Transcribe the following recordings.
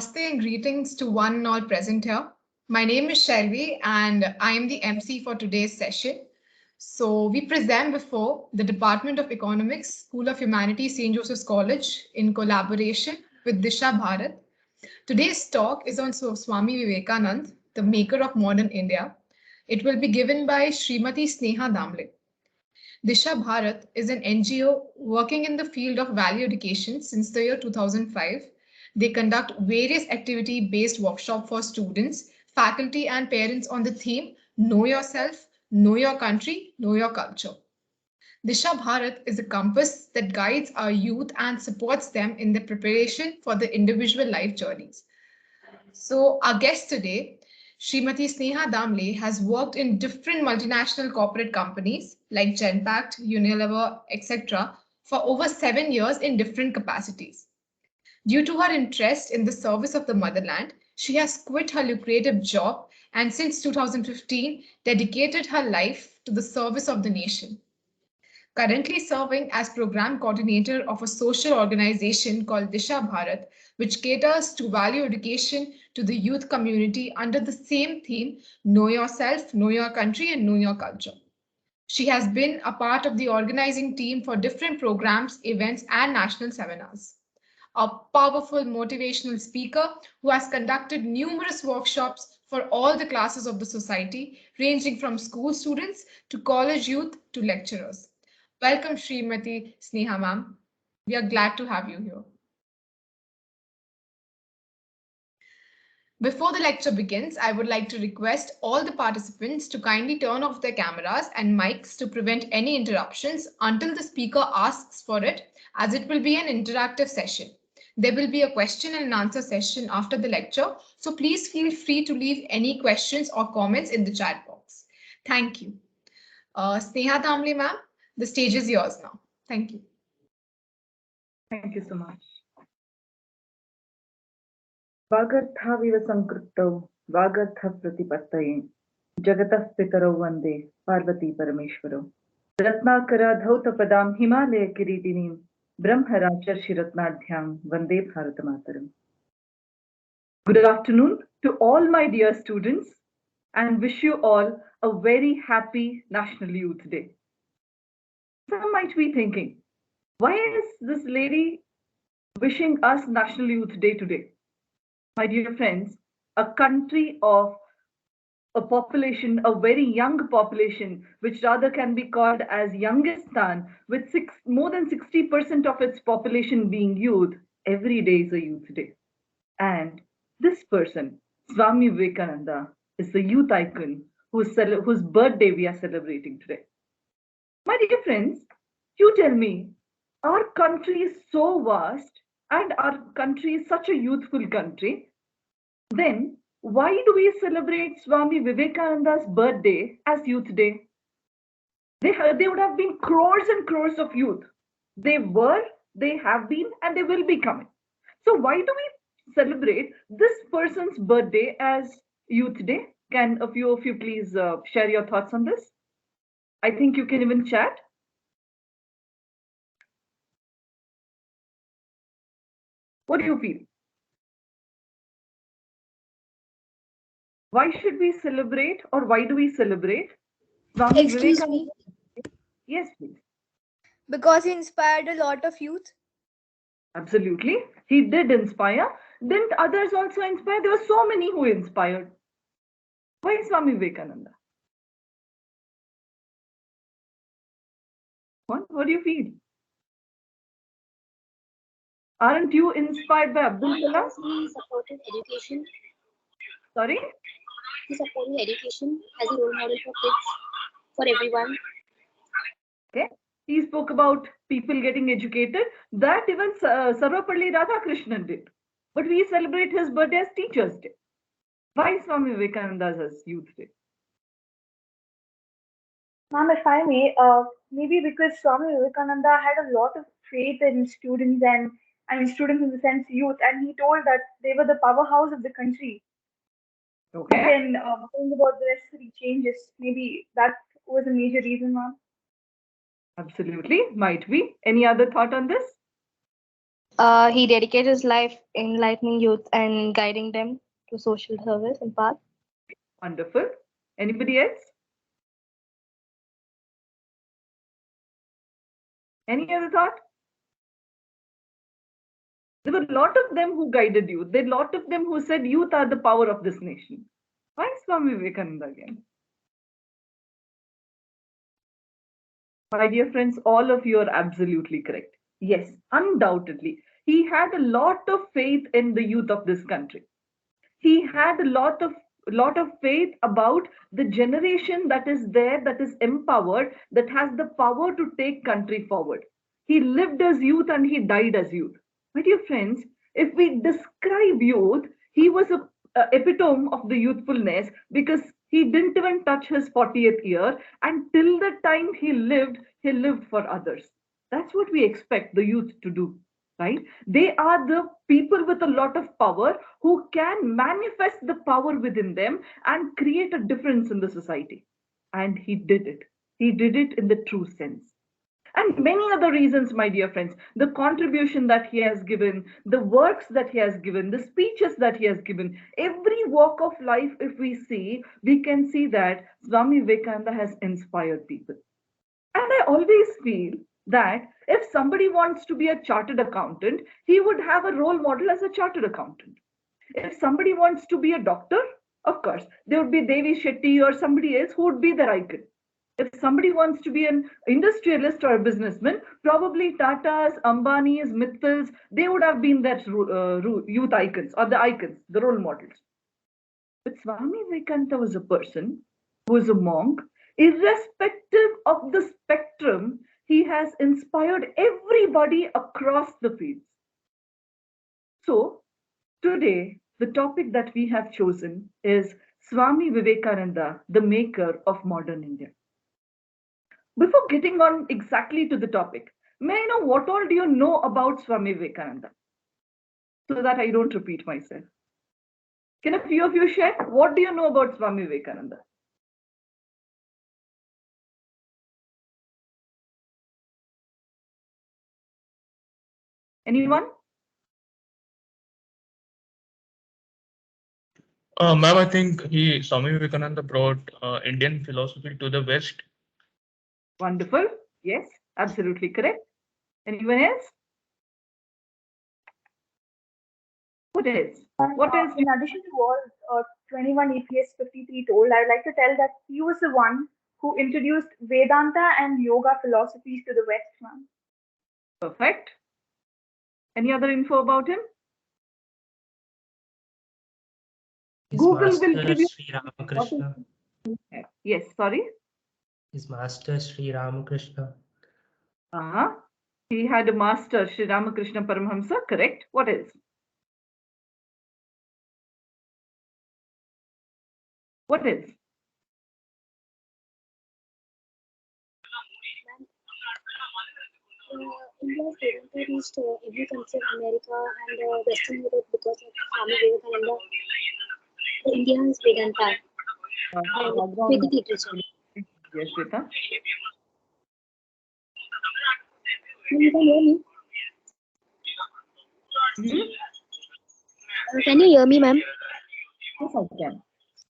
Namaste and greetings to one and all present here. My name is Shelvi and I am the MC for today's session. So we present before the Department of Economics, School of Humanities, St. Joseph's College in collaboration with Disha Bharat. Today's talk is on Swami Vivekananda, the maker of modern India. It will be given by Srimati Sneha Damle. Disha Bharat is an NGO working in the field of value education since the year 2005. They conduct various activity-based workshops for students, faculty, and parents on the theme Know Yourself, Know Your Country, Know Your Culture. Disha Bharat is a compass that guides our youth and supports them in their preparation for the individual life journeys. So our guest today, Srimati Sneha Damle, has worked in different multinational corporate companies like Genpact, Unilever, etc. for over 7 years in different capacities. Due to her interest in the service of the motherland, she has quit her lucrative job and since 2015 dedicated her life to the service of the nation. Currently serving as program coordinator of a social organization called Disha Bharat, which caters to value education to the youth community under the same theme, Know Yourself, Know Your Country, and Know Your Culture. She has been a part of the organizing team for different programs, events, and national seminars. A powerful motivational speaker who has conducted numerous workshops for all the classes of the society, ranging from school students to college youth to lecturers. Welcome, Srimati Sneha ma'am. We are glad to have you here. Before the lecture begins, I would like to request all the participants to kindly turn off their cameras and mics to prevent any interruptions until the speaker asks for it, as it will be an interactive session. There will be a question and answer session after the lecture, so please feel free to leave any questions or comments in the chat box. Thank you. Sneha Damle ma'am, the stage is yours now. Thank you. Thank you so much. Vagarthaviva Sankrittau, Vagartha Pratipattaye, Jagatah Pitarau Vande, Parvati Parameshwarau, Ratnakara Dhauta Padam Himalaya Kiritinim, Brahmaracha Shiratnadhyam, Vande Bharatamataram. Good afternoon to all my dear students and wish you all a very happy National Youth Day. Some might be thinking, why is this lady wishing us National Youth Day today? My dear friends, a country of a population, a very young population, which rather can be called as Youngistan, with more than 60% of its population being youth, every day is a youth day. And this person, Swami Vivekananda, is the youth icon whose birthday we are celebrating today. My dear friends, you tell me, our country is so vast and our country is such a youthful country, then why do we celebrate Swami Vivekananda's birthday as Youth Day? There would have been crores and crores of youth. They were, they have been, and they will be coming. So why do we celebrate this person's birthday as Youth Day? Can a few of you please share your thoughts on this? I think you can even chat. What do you feel? Why should we celebrate, or why do we celebrate Swami Vivekananda? Yes, please. Because he inspired a lot of youth. Absolutely. He did inspire. Didn't others also inspire? There were so many who inspired. Why Swami Vivekananda? What do you feel? Aren't you inspired by Abdul Kalam? He supported education. Sorry? He supported education as a role model for kids, for everyone. Okay. He spoke about people getting educated. That even Sarvapalli Radhakrishnan did. But we celebrate his birthday as Teachers' Day. Why Swami Vivekananda as Youth Day? Ma'am, if I may, maybe because Swami Vivekananda had a lot of faith in students and students in the sense youth, and he told that they were the powerhouse of the country. Okay. And think about the necessary changes. Maybe that was a major reason, ma'am. Absolutely, might be. Any other thought on this? He dedicated his life enlightening youth and guiding them to social service and path. Wonderful. Anybody else? Any other thought? There were a lot of them who guided youth. There were a lot of them who said youth are the power of this nation. Why Swami Vivekananda again? My dear friends, all of you are absolutely correct. Yes, undoubtedly. He had a lot of faith in the youth of this country. He had a lot of faith about the generation that is there, that is empowered, that has the power to take country forward. He lived as youth and he died as youth. My dear friends, if we describe youth, he was a epitome of the youthfulness, because he didn't even touch his 40th year, and till the time he lived for others. That's what we expect the youth to do, right? They are the people with a lot of power who can manifest the power within them and create a difference in the society. And he did it. He did it in the true sense. And many other reasons, my dear friends, the contribution that he has given, the works that he has given, the speeches that he has given, every walk of life, if we see, we can see that Swami Vivekananda has inspired people. And I always feel that if somebody wants to be a chartered accountant, he would have a role model as a chartered accountant. If somebody wants to be a doctor, of course, there would be Devi Shetty or somebody else who would be their icon. If somebody wants to be an industrialist or a businessman, probably Tata's, Ambani's, Mittal's, they would have been their youth icons or the icons, the role models. But Swami Vivekananda was a person who was a monk. Irrespective of the spectrum, he has inspired everybody across the fields. So, today, the topic that we have chosen is Swami Vivekananda, the maker of modern India. Before getting on exactly to the topic, may I know what all do you know about Swami Vivekananda? So that I don't repeat myself. Can a few of you share? What do you know about Swami Vivekananda? Anyone? Ma'am, I think Swami Vivekananda brought Indian philosophy to the West. Wonderful. Yes, absolutely correct. Anyone else? What else? What else? In addition to what 21 EPS 53 told, I'd like to tell that he was the one who introduced Vedanta and yoga philosophies to the West, ma'am. Perfect. Any other info about him? His Google master will give you. Sri Ramakrishna. Yes, sorry. His master Sri Ramakrishna. He had a master, Sri Ramakrishna Paramhamsa, correct. What else? What else? India's Vedanta reached every country of America and Western Europe because of Swami Vivekananda. India's Vedanta and Vedic literature. Yes, Rita. You can hear me? Hmm? Can you hear me, ma'am? Yes, I can.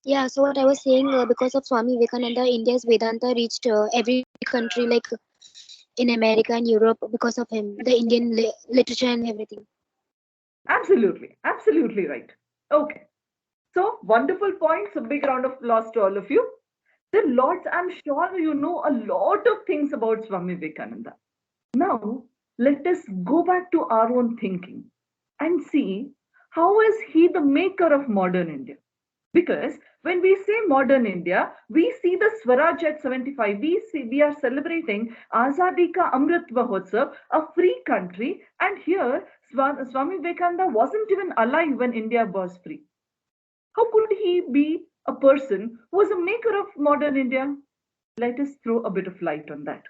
Yeah, so what I was saying, because of Swami Vivekananda, India's Vedanta reached every country, like in America and Europe, because of him, the Indian literature and everything. Absolutely, absolutely right. Okay. So, wonderful points. A big round of applause to all of you. There are lots, I'm sure you know a lot of things about Swami Vivekananda. Now, let us go back to our own thinking and see how is he the maker of modern India? Because when we say modern India, we see the Swaraj at 75. We are celebrating Azadi Ka Amrit Mahotsav, a free country. And here, Swami Vivekananda wasn't even alive when India was free. How could he be a person who was a maker of modern India? Let us throw a bit of light on that,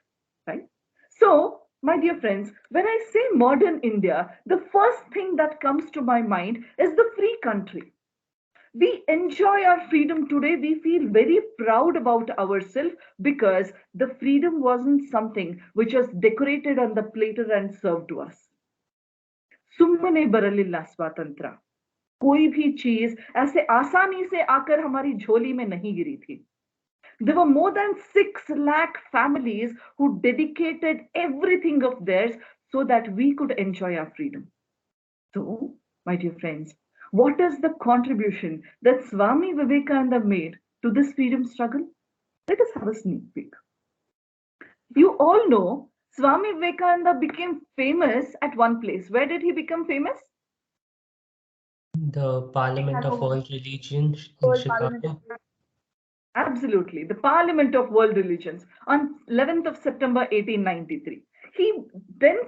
right? So, my dear friends, when I say modern India, the first thing that comes to my mind is the free country. We enjoy our freedom today. We feel very proud about ourselves because the freedom wasn't something which was decorated on the platter and served to us. सुम्मने बरलिल्ला स्वातंत्र्य, कोई भी चीज ऐसे आसानी से आकर हमारी झोली में नहीं गिरी थी. There were more than 6 lakh families who dedicated everything of theirs so that we could enjoy our freedom. So, my dear friends, what is the contribution that Swami Vivekananda made to this freedom struggle? Let us have a sneak peek. You all know Swami Vivekananda became famous at one place. Where did he become famous? The Parliament of World Religions in World Parliament. Chicago. Absolutely, the Parliament of World Religions on 11th of September 1893.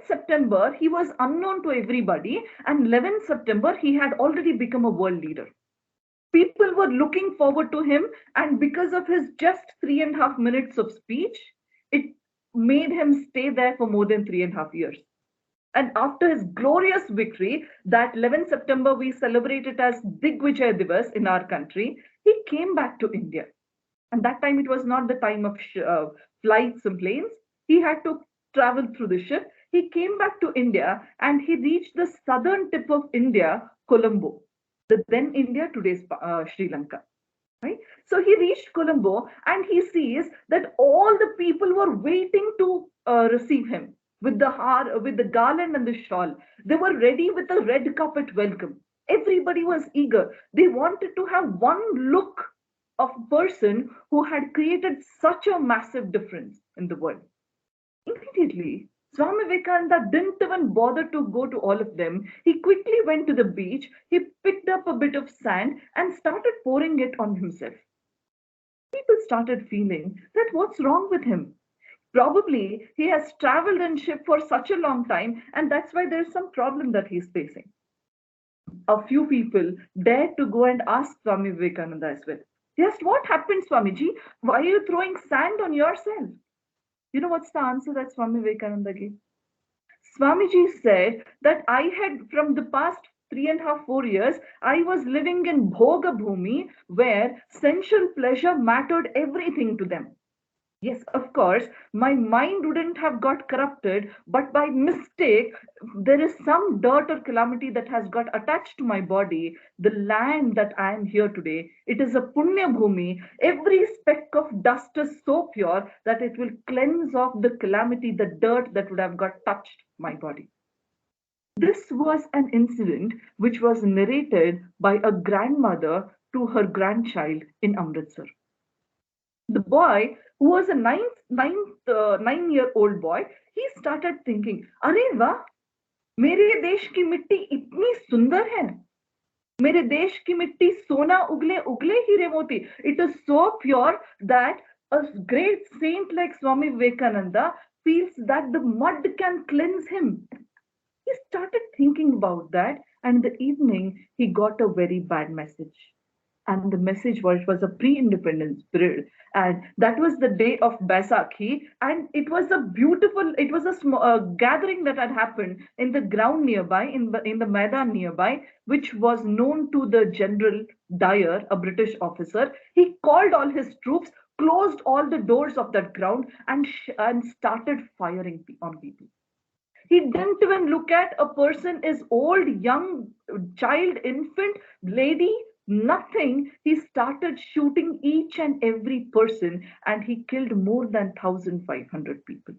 September he was unknown to everybody, and 11th September he had already become a world leader. People were looking forward to him, and because of his just 3.5 minutes of speech, it made him stay there for more than 3.5 years. And after his glorious victory, that 11th September we celebrate it as Digvijay Divas in our country, he came back to India. And that time it was not the time of flights and planes. He had to travel through the ship. He came back to India and he reached the southern tip of India, Colombo, the then India, today's Sri Lanka. Right? So he reached Colombo and he sees that all the people were waiting to receive him with the garland and the shawl. They were ready with a red carpet welcome. Everybody was eager. They wanted to have one look of a person who had created such a massive difference in the world. Immediately, Swami Vivekananda didn't even bother to go to all of them. He quickly went to the beach, he picked up a bit of sand and started pouring it on himself. People started feeling that what's wrong with him? Probably he has traveled in ship for such a long time and that's why there's some problem that he's facing. A few people dared to go and ask Swami Vivekananda as well. Yes, what happened, Swamiji? Why are you throwing sand on yourself? You know what's the answer that Swami Vivekananda gave? Swamiji said that I had, from the past 3.5, 4 years, I was living in Bhoga Bhumi where sensual pleasure mattered everything to them. Yes, of course, my mind wouldn't have got corrupted, but by mistake, there is some dirt or calamity that has got attached to my body. The land that I am here today, it is a Punya Bhumi. Every speck of dust is so pure that it will cleanse off the calamity, the dirt that would have got touched my body. This was an incident which was narrated by a grandmother to her grandchild in Amritsar. The boy, who was a 9-year-old boy, he started thinking, अरे वाह, मेरे देश की मिट्टी इतनी सुंदर है. मेरे देश की मिट्टी सोना उगले उगले हीरे मोती. It is so pure that a great saint like Swami Vivekananda feels that the mud can cleanse him. He started thinking about that, and in the evening he got a very bad message. And the message was a pre-independence period, and that was the day of Baisakhi, and it was a gathering that had happened in the ground nearby, in the Maidan nearby, which was known to the General Dyer, a British officer. He called all his troops, closed all the doors of that ground, and started firing on people. He didn't even look at a person is old, young, child, infant, lady, nothing. He started shooting each and every person and he killed more than 1,500 people.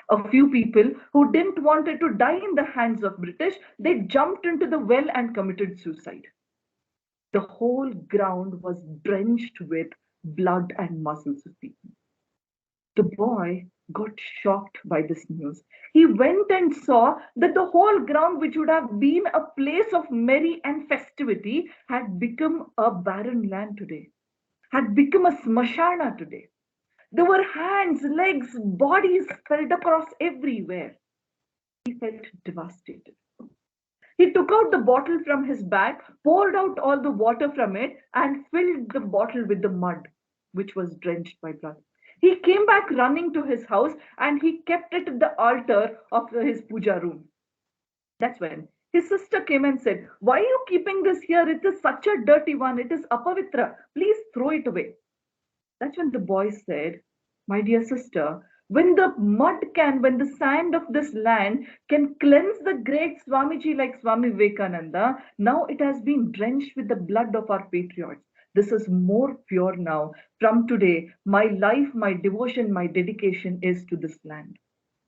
A few people who didn't wanted to die in the hands of British, they jumped into the well and committed suicide. The whole ground was drenched with blood and muscles of people. The boy got shocked by this news. He went and saw that the whole ground, which would have been a place of merry and festivity, had become a barren land today, had become a smashana today. There were hands, legs, bodies spread across everywhere. He felt devastated. He took out the bottle from his bag, poured out all the water from it, and filled the bottle with the mud, which was drenched by blood. He came back running to his house and he kept it at the altar of his puja room. That's when his sister came and said, "Why are you keeping this here? It is such a dirty one. It is apavitra. Please throw it away." That's when the boy said, "My dear sister, When the mud can, when the sand of this land can cleanse the great Swamiji like Swami Vivekananda, now it has been drenched with the blood of our patriots. This is more pure now. From today, my life, my devotion, my dedication is to this land.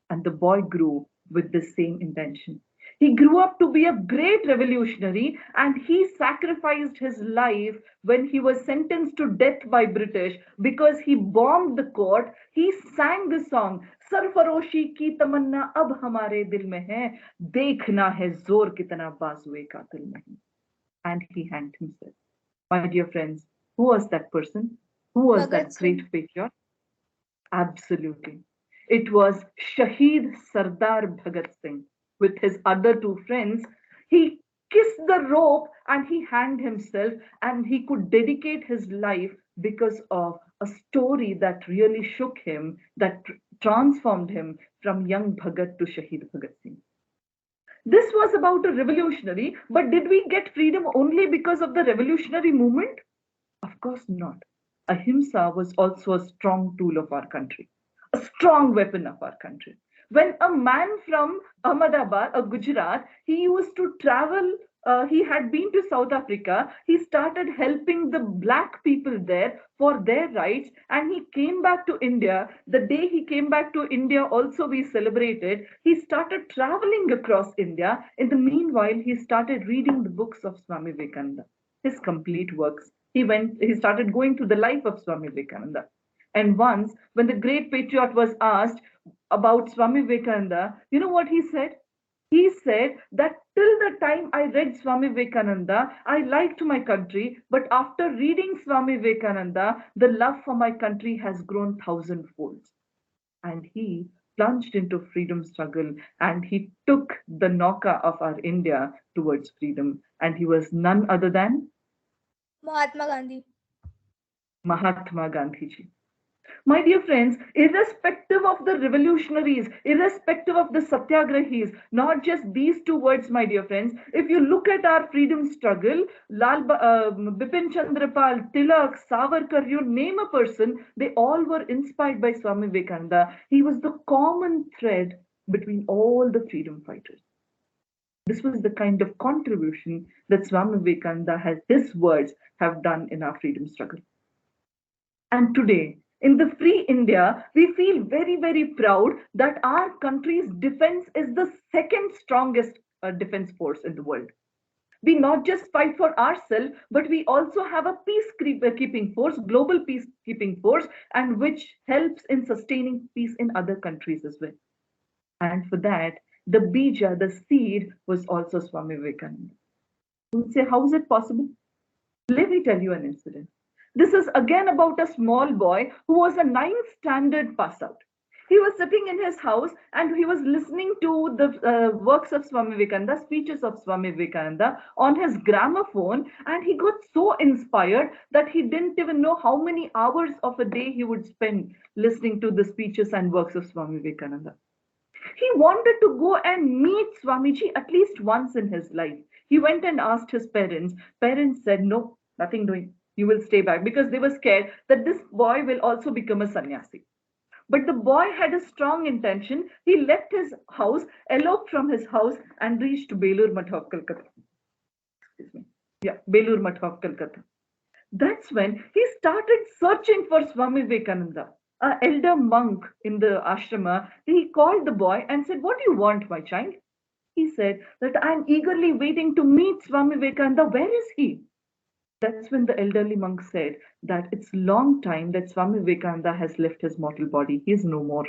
And the boy grew with the same intention. He grew up to be a great revolutionary, and he sacrificed his life when he was sentenced to death by British because he bombed the court. He sang the song, Sarfaroshi ki tamanna ab hamare dil mein hai, dekhna hai zor kitna bazuए कातिल में है. And he hanged himself. My dear friends, who was that person? Who was that great patriot? Absolutely. It was Shaheed Sardar Bhagat Singh. With his other two friends, he kissed the rope and he hanged himself, and he could dedicate his life because of a story that really shook him, that transformed him from young Bhagat to Shaheed Bhagat Singh. This was about a revolutionary, but did we get freedom only because of the revolutionary movement? Of course not. Ahimsa was also a strong tool of our country, a strong weapon of our country. When a man from Ahmedabad, Gujarat, he used to travel, he had been to South Africa, he started helping the black people there for their rights, and he came back to India. The day he came back to India, also we celebrated, he started traveling across India. In the meanwhile, he started reading the books of Swami Vivekananda, his complete works. He started going through the life of Swami Vivekananda. And once, when the great patriot was asked about Swami Vivekananda, you know what he said? He said that till the time I read Swami Vivekananda, I liked my country, but after reading Swami Vivekananda, the love for my country has grown thousandfold. And he plunged into freedom struggle, and he took the Nauka of our India towards freedom. And he was none other than Mahatma Gandhi. Mahatma Gandhi ji. My dear friends, irrespective of the revolutionaries, irrespective of the satyagrahis, not just these two words, my dear friends, if you look at our freedom struggle, Bipin Chandra Pal, Tilak, Savarkar, you name a person, they all were inspired by Swami Vivekananda. He was the common thread between all the freedom fighters. This was the kind of contribution that Swami Vivekananda his words have done in our freedom struggle. And today, in the free India, we feel very, very proud that our country's defense is the second strongest defense force in the world. We not just fight for ourselves, but we also have a peacekeeping force, global peacekeeping force, and which helps in sustaining peace in other countries as well. And for that, the bija, the seed, was also Swami Vivekananda. You say, how is it possible? Let me tell you an incident. This is again about a small boy who was a 9th standard pass out. He was sitting in his house and he was listening to the works of Swami Vivekananda, speeches of Swami Vivekananda on his gramophone, and he got so inspired that he didn't even know how many hours of a day he would spend listening to the speeches and works of Swami Vivekananda. He wanted to go and meet Swamiji at least once in his life. He went and asked his parents. Parents said, no, nothing doing. You will stay back, because they were scared that this boy will also become a sannyasi. But the boy had a strong intention. He left his house, eloped from his house, and reached Belur Math of Calcutta. Excuse me. Yeah, Belur Math of Calcutta. That's when he started searching for Swami Vivekananda, an elder monk in the ashrama. He called the boy and said, what do you want, my child? He said that I'm eagerly waiting to meet Swami Vivekananda. Where is he? That's when the elderly monk said that it's long time that Swami Vivekananda has left his mortal body. He is no more.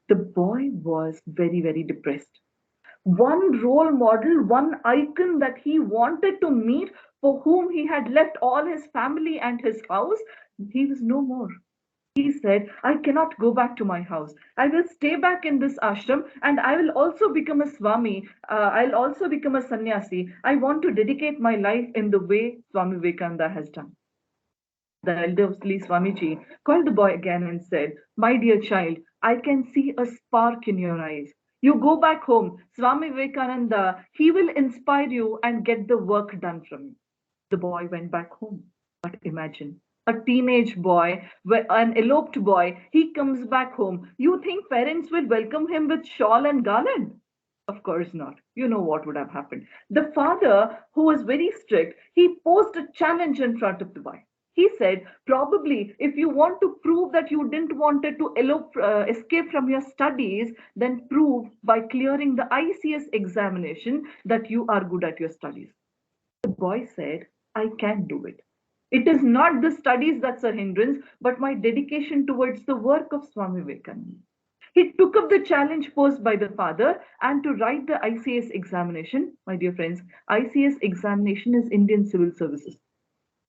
The boy was very, very depressed. One role model, one icon that he wanted to meet, for whom he had left all his family and his house, he was no more. He said, I cannot go back to my house. I will stay back in this ashram, and I will also become a Swami. I'll also become a sannyasi. I want to dedicate my life in the way Swami Vivekananda has done. The elderly Swamiji called the boy again and said, my dear child, I can see a spark in your eyes. You go back home. Swami Vivekananda, he will inspire you and get the work done from you. The boy went back home. But imagine, a teenage boy, an eloped boy, he comes back home. You think parents will welcome him with shawl and garland? Of course not. You know what would have happened. The father, who was very strict, he posed a challenge in front of the boy. He said, probably if you want to prove that you didn't wanted to escape from your studies, then prove by clearing the ICS examination that you are good at your studies. The boy said, I can do it. It is not the studies that's a hindrance, but my dedication towards the work of Swami Vivekananda. He took up the challenge posed by the father and to write the ICS examination. My dear friends, ICS examination is Indian Civil Services.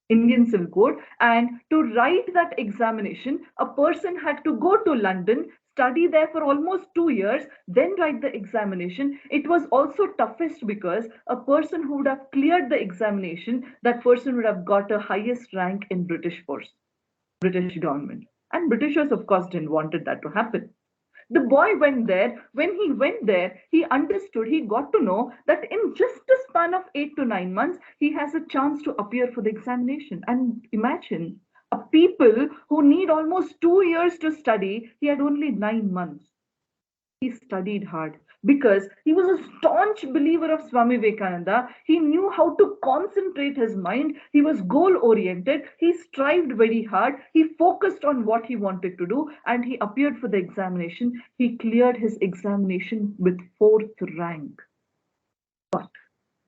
Indian Civil Code, and to write that examination, a person had to go to London, study there for almost 2 years, then write the examination. It was also toughest because a person who would have cleared the examination, that person would have got a highest rank in British force, British government. And Britishers, of course, didn't wanted that to happen. The boy went there. When he went there, he understood, he got to know that in just a span of 8 to 9 months, he has a chance to appear for the examination. And imagine a people who need almost 2 years to study, he had only 9 months. He studied hard because he was a staunch believer of Swami Vivekananda. He knew how to concentrate his mind. He was goal oriented. He strived very hard. He focused on what he wanted to do and he appeared for the examination. He cleared his examination with 4th rank. But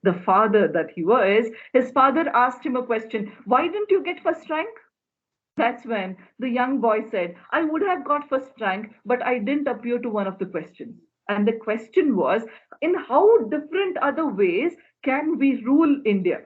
the father that he was, his father asked him a question. Why didn't you get first rank? That's when the young boy said, I would have got first rank, but I didn't appear to one of the questions. And the question was, in how different other ways can we rule India?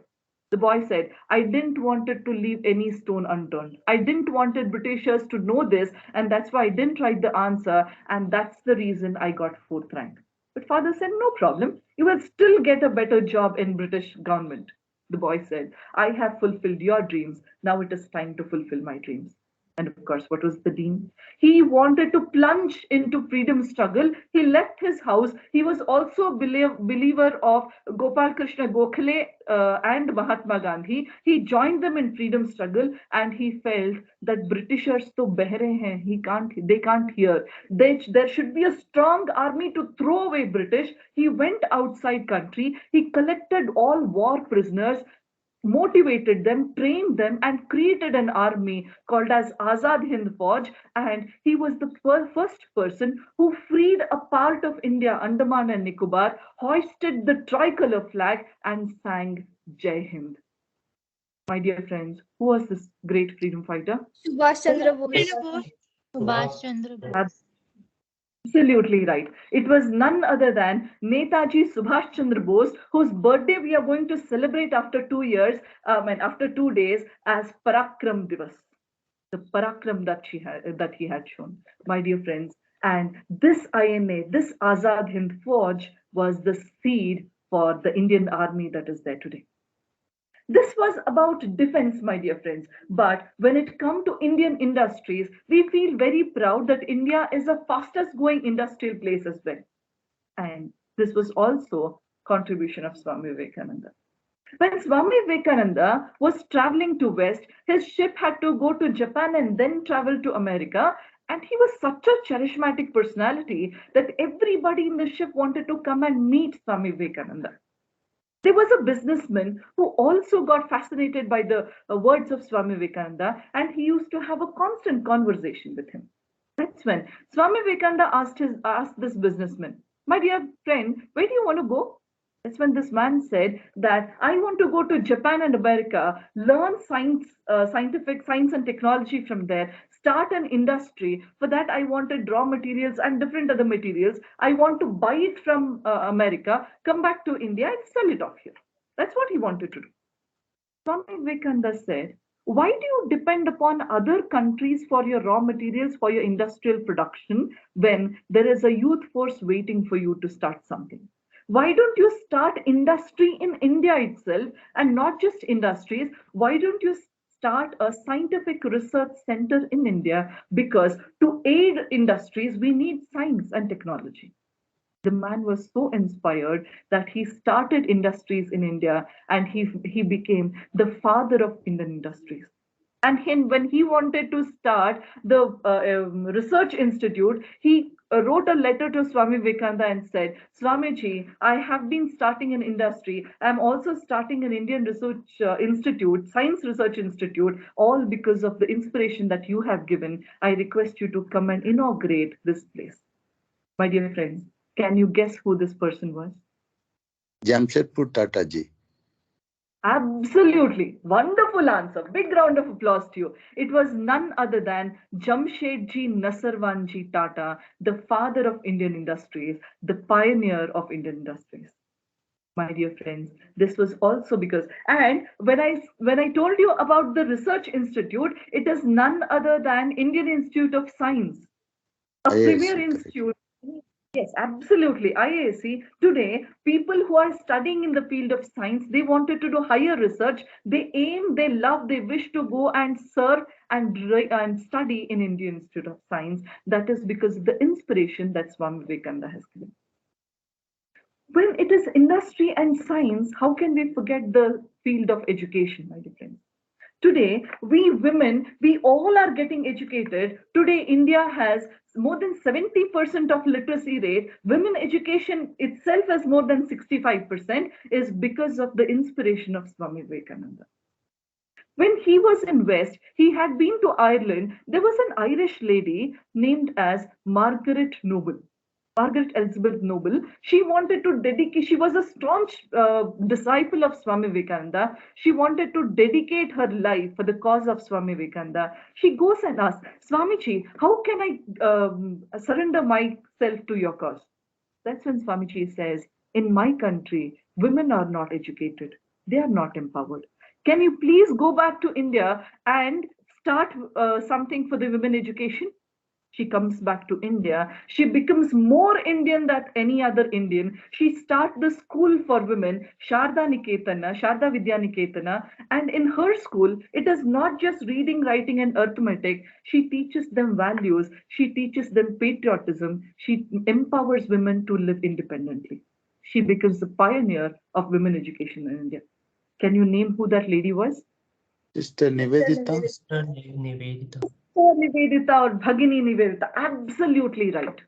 The boy said, I didn't wanted to leave any stone unturned. I didn't wanted Britishers to know this, and that's why I didn't write the answer, and that's the reason I got 4th rank. But father said, no problem. You will still get a better job in British government. The boy said, I have fulfilled your dreams. Now it is time to fulfill my dreams. And of course, what was the dean? He wanted to plunge into freedom struggle. He left his house. He was also a believer of Gopal Krishna Gokhale and Mahatma Gandhi. He joined them in freedom struggle and he felt that Britishers to behre hain, they can't hear. There should be a strong army to throw away British. He went outside country. He collected all war prisoners, motivated them, trained them, and created an army called as Azad Hind Fauj. And he was the first person who freed a part of India, Andaman and Nicobar, hoisted the tricolor flag, and sang Jai Hind. My dear friends, who was this great freedom fighter? Subhash Chandra Bose. Subhash Chandra Bose. Absolutely right. It was none other than Netaji Subhash Chandra Bose, whose birthday we are going to celebrate after 2 years, and after 2 days as Parakram Divas. The Parakram that he had shown, my dear friends. And this INA, this Azad Hind Fauj, was the seed for the Indian army that is there today. This was about defense, my dear friends. But when it comes to Indian industries, we feel very proud that India is the fastest growing industrial place as well. And this was also contribution of Swami Vivekananda. When Swami Vivekananda was traveling to West, his ship had to go to Japan and then travel to America. And he was such a charismatic personality that everybody in the ship wanted to come and meet Swami Vivekananda. There was a businessman who also got fascinated by the words of Swami Vivekananda, and he used to have a constant conversation with him. That's when Swami Vivekananda asked this businessman, my dear friend, where do you want to go? That's when this man said that I want to go to Japan and America, learn scientific science and technology from there, start an industry. For that, I wanted raw materials and different other materials. I want to buy it from America, come back to India and sell it off here. That's what he wanted to do. Swami Vivekananda said, why do you depend upon other countries for your raw materials, for your industrial production, when there is a youth force waiting for you to start something? Why don't you start industry in India itself, and not just industries? Why don't you start a scientific research center in India? Because to aid industries, we need science and technology. The man was so inspired that he started industries in India and he became the father of Indian industries. And when he wanted to start the research institute, he wrote a letter to Swami Vivekananda and said, Swamiji, I have been starting an industry. I'm also starting an Indian research institute, science research institute, all because of the inspiration that you have given. I request you to come and inaugurate this place. My dear friends, can you guess who this person was? Jamshedpur Tata ji. Absolutely. Wonderful answer. Big round of applause to you. It was none other than Jamshedji Nasarwanji Tata, the father of Indian industries, the pioneer of Indian industries. My dear friends, this was also because, and when I told you about the research institute, it is none other than Indian Institute of Science, a premier institute. Yes, absolutely. IAC, today, people who are studying in the field of science, they wanted to do higher research. They aim, they love, they wish to go and serve and study in Indian Institute of Science. That is because of the inspiration that Swami Vivekananda has given. When it is industry and science, how can we forget the field of education, my dear friends? Today, we women, we all are getting educated. Today, India has more than 70% of literacy rate. Women education itself has more than 65%, is because of the inspiration of Swami Vivekananda. When he was in West, he had been to Ireland. There was an Irish lady named as Margaret Noble. Margaret Elizabeth Noble, she wanted to dedicate, she was a staunch disciple of Swami Vivekananda. She wanted to dedicate her life for the cause of Swami Vivekananda. She goes and asks, Swamiji, how can I surrender myself to your cause? That's when Swamiji says, in my country, women are not educated. They are not empowered. Can you please go back to India and start something for the women education? She comes back to India. She becomes more Indian than any other Indian. She starts the school for women, Sharda Vidya Niketana. And in her school, it is not just reading, writing, and arithmetic. She teaches them values. She teaches them patriotism. She empowers women to live independently. She becomes the pioneer of women education in India. Can you name who that lady was? Sister Nivedita. Sister Nivedita. Nivedita or Bhagini Nivedita, absolutely right.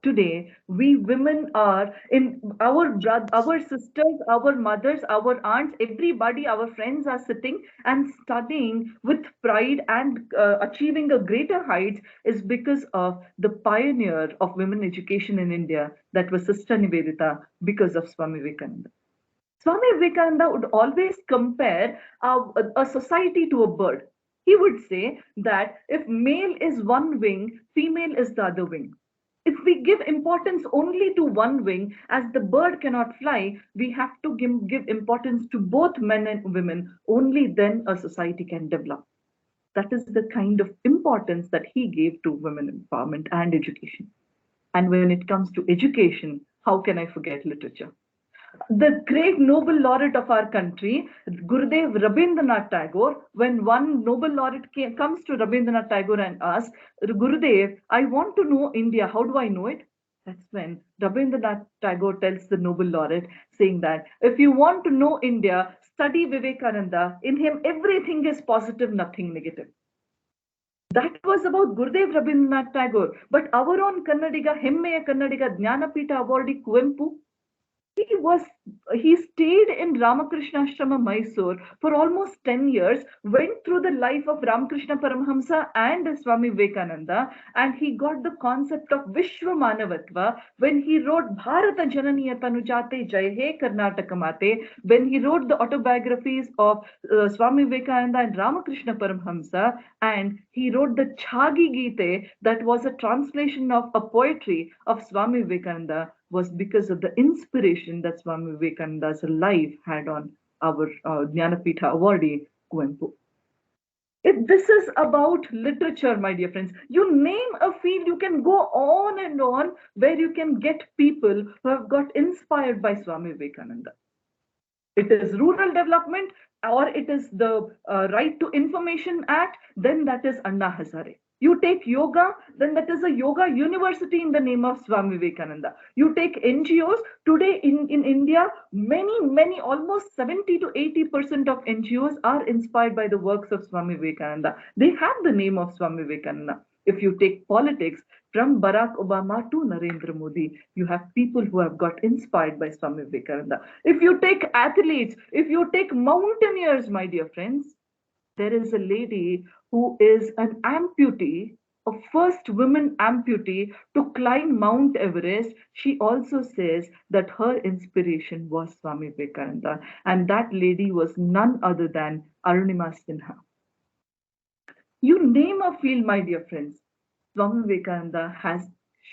Today, we women are in our sisters, our mothers, our aunts, everybody, our friends are sitting and studying with pride and achieving a greater heights is because of the pioneer of women education in India, that was Sister Nivedita, because of Swami Vivekananda. Swami Vivekananda would always compare a society to a bird. He would say that if male is one wing, female is the other wing. If we give importance only to one wing, as the bird cannot fly, we have to give importance to both men and women. Only then a society can develop. That is the kind of importance that he gave to women empowerment and education. And when it comes to education, how can I forget literature? The great Nobel laureate of our country, Gurudev Rabindranath Tagore, when one Nobel laureate comes to Rabindranath Tagore and asks, Gurudev, I want to know India, how do I know it? That's when Rabindranath Tagore tells the Nobel laureate, saying that if you want to know India, study Vivekananda. In him, everything is positive, nothing negative. That was about Gurudev Rabindranath Tagore. But our own Kannadiga, Hemmeya Kannadiga, Jnanapita awardee Kuempu, he stayed in Ramakrishna Ashrama, Mysore for almost 10 years, went through the life of Ramakrishna Paramahamsa and Swami Vivekananda, and he got the concept of Vishwa Manavatva when he wrote Bharata Jananiya Tanujate Jai He Karnataka Mate, when he wrote the autobiographies of Swami Vivekananda and Ramakrishna Paramahamsa, and he wrote the Chagi Gite, that was a translation of a poetry of Swami Vivekananda, was because of the inspiration that Swami Vivekananda's life had on our Jnanapita awardee, Kuempu. This is about literature, my dear friends. You name a field, you can go on and on where you can get people who have got inspired by Swami Vivekananda. It is rural development, or it is the Right to Information Act, then that is Anna Hazare. You take yoga, then that is a yoga university in the name of Swami Vivekananda. You take NGOs, today in India, many, almost 70 to 80% of NGOs are inspired by the works of Swami Vivekananda. They have the name of Swami Vivekananda. If you take politics, from Barack Obama to Narendra Modi, you have people who have got inspired by Swami Vivekananda. If you take athletes, if you take mountaineers, my dear friends, there is a lady who is an amputee, a first woman amputee to climb Mount Everest. She also says that her inspiration was Swami Vivekananda, and that lady was none other than Arunima Sinha. You name a field, my dear friends, Swami Vivekananda has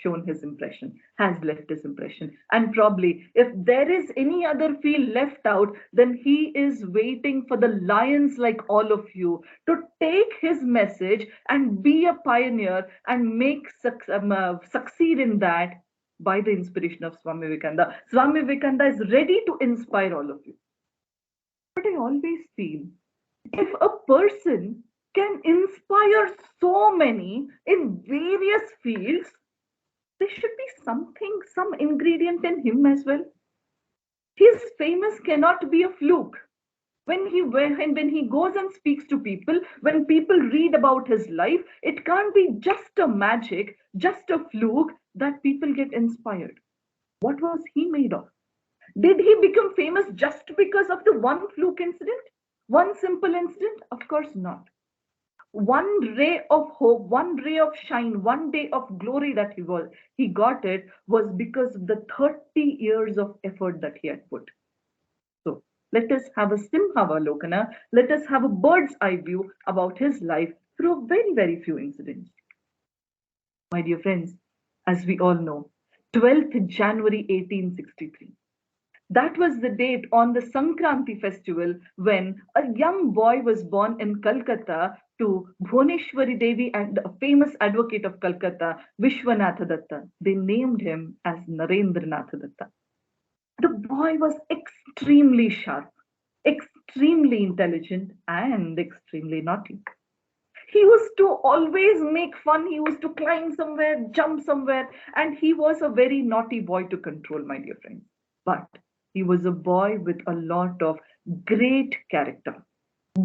shown his impression, has left his impression. And probably if there is any other field left out, then he is waiting for the lions like all of you to take his message and be a pioneer and make succeed in that by the inspiration of Swami Vivekananda. Swami Vivekananda is ready to inspire all of you. But I always feel if a person can inspire so many in various fields, there should be something, some ingredient in him as well. His famous cannot be a fluke. When he goes and speaks to people, when people read about his life, it can't be just a magic, just a fluke that people get inspired. What was he made of? Did he become famous just because of the one fluke incident? One simple incident? Of course not. One ray of hope, one ray of shine, one day of glory that he got it was because of the 30 years of effort that he had put. So let us have a Simhavalokana, let us have a bird's eye view about his life through very, very few incidents. My dear friends, as we all know, 12th January 1863. That was the date on the Sankranti festival when a young boy was born in Calcutta to Bhuneshwari Devi and a famous advocate of Calcutta, Vishwanatha Datta. They named him as Narendranath Datta. The boy was extremely sharp, extremely intelligent, and extremely naughty. He used to always make fun. He used to climb somewhere, jump somewhere, and he was a very naughty boy to control, my dear friends. But he was a boy with a lot of great character,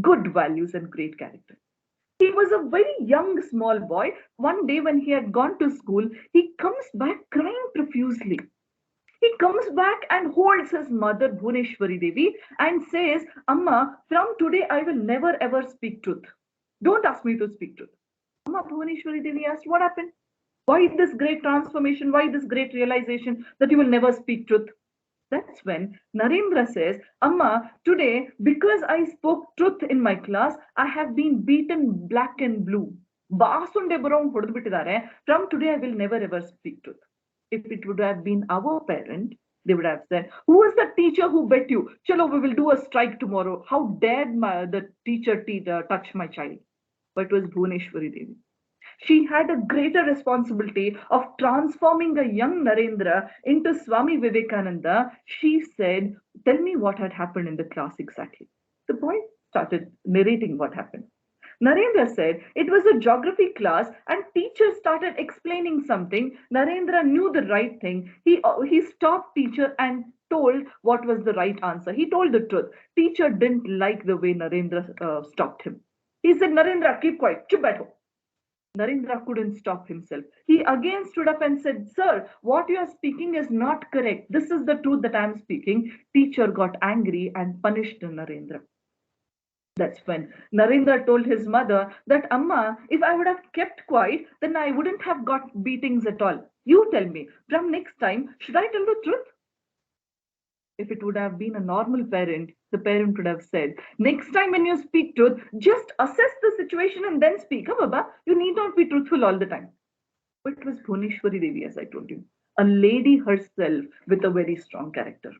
good values and great character. He was a very young, small boy. One day when he had gone to school, he comes back crying profusely. He comes back and holds his mother, Bhuneshwari Devi, and says, Amma, from today I will never ever speak truth. Don't ask me to speak truth. Amma Bhuneshwari Devi asked, what happened? Why this great transformation? Why this great realization that you will never speak truth? That's when Narendra says, Amma, today, because I spoke truth in my class, I have been beaten black and blue. From today, I will never ever speak truth. If it would have been our parent, they would have said, who was the teacher who bet you? Chalo, we will do a strike tomorrow. How dared the teacher touch my child? But it was Bhuneshwari Devi. She had a greater responsibility of transforming a young Narendra into Swami Vivekananda. She said, tell me what had happened in the class exactly. The boy started narrating what happened. Narendra said, it was a geography class and teacher started explaining something. Narendra knew the right thing. He stopped teacher and told what was the right answer. He told the truth. Teacher didn't like the way Narendra stopped him. He said, Narendra, keep quiet. Chup baitho. Narendra couldn't stop himself. He again stood up and said, sir, what you are speaking is not correct. This is the truth that I am speaking. Teacher got angry and punished Narendra. That's when Narendra told his mother that, Amma, if I would have kept quiet, then I wouldn't have got beatings at all. You tell me, from next time, should I tell the truth? If it would have been a normal parent, the parent would have said, next time when you speak truth, just assess the situation and then speak. Baba, you need not be truthful all the time. But it was Bhuneshwari Devi, as I told you, a lady herself with a very strong character.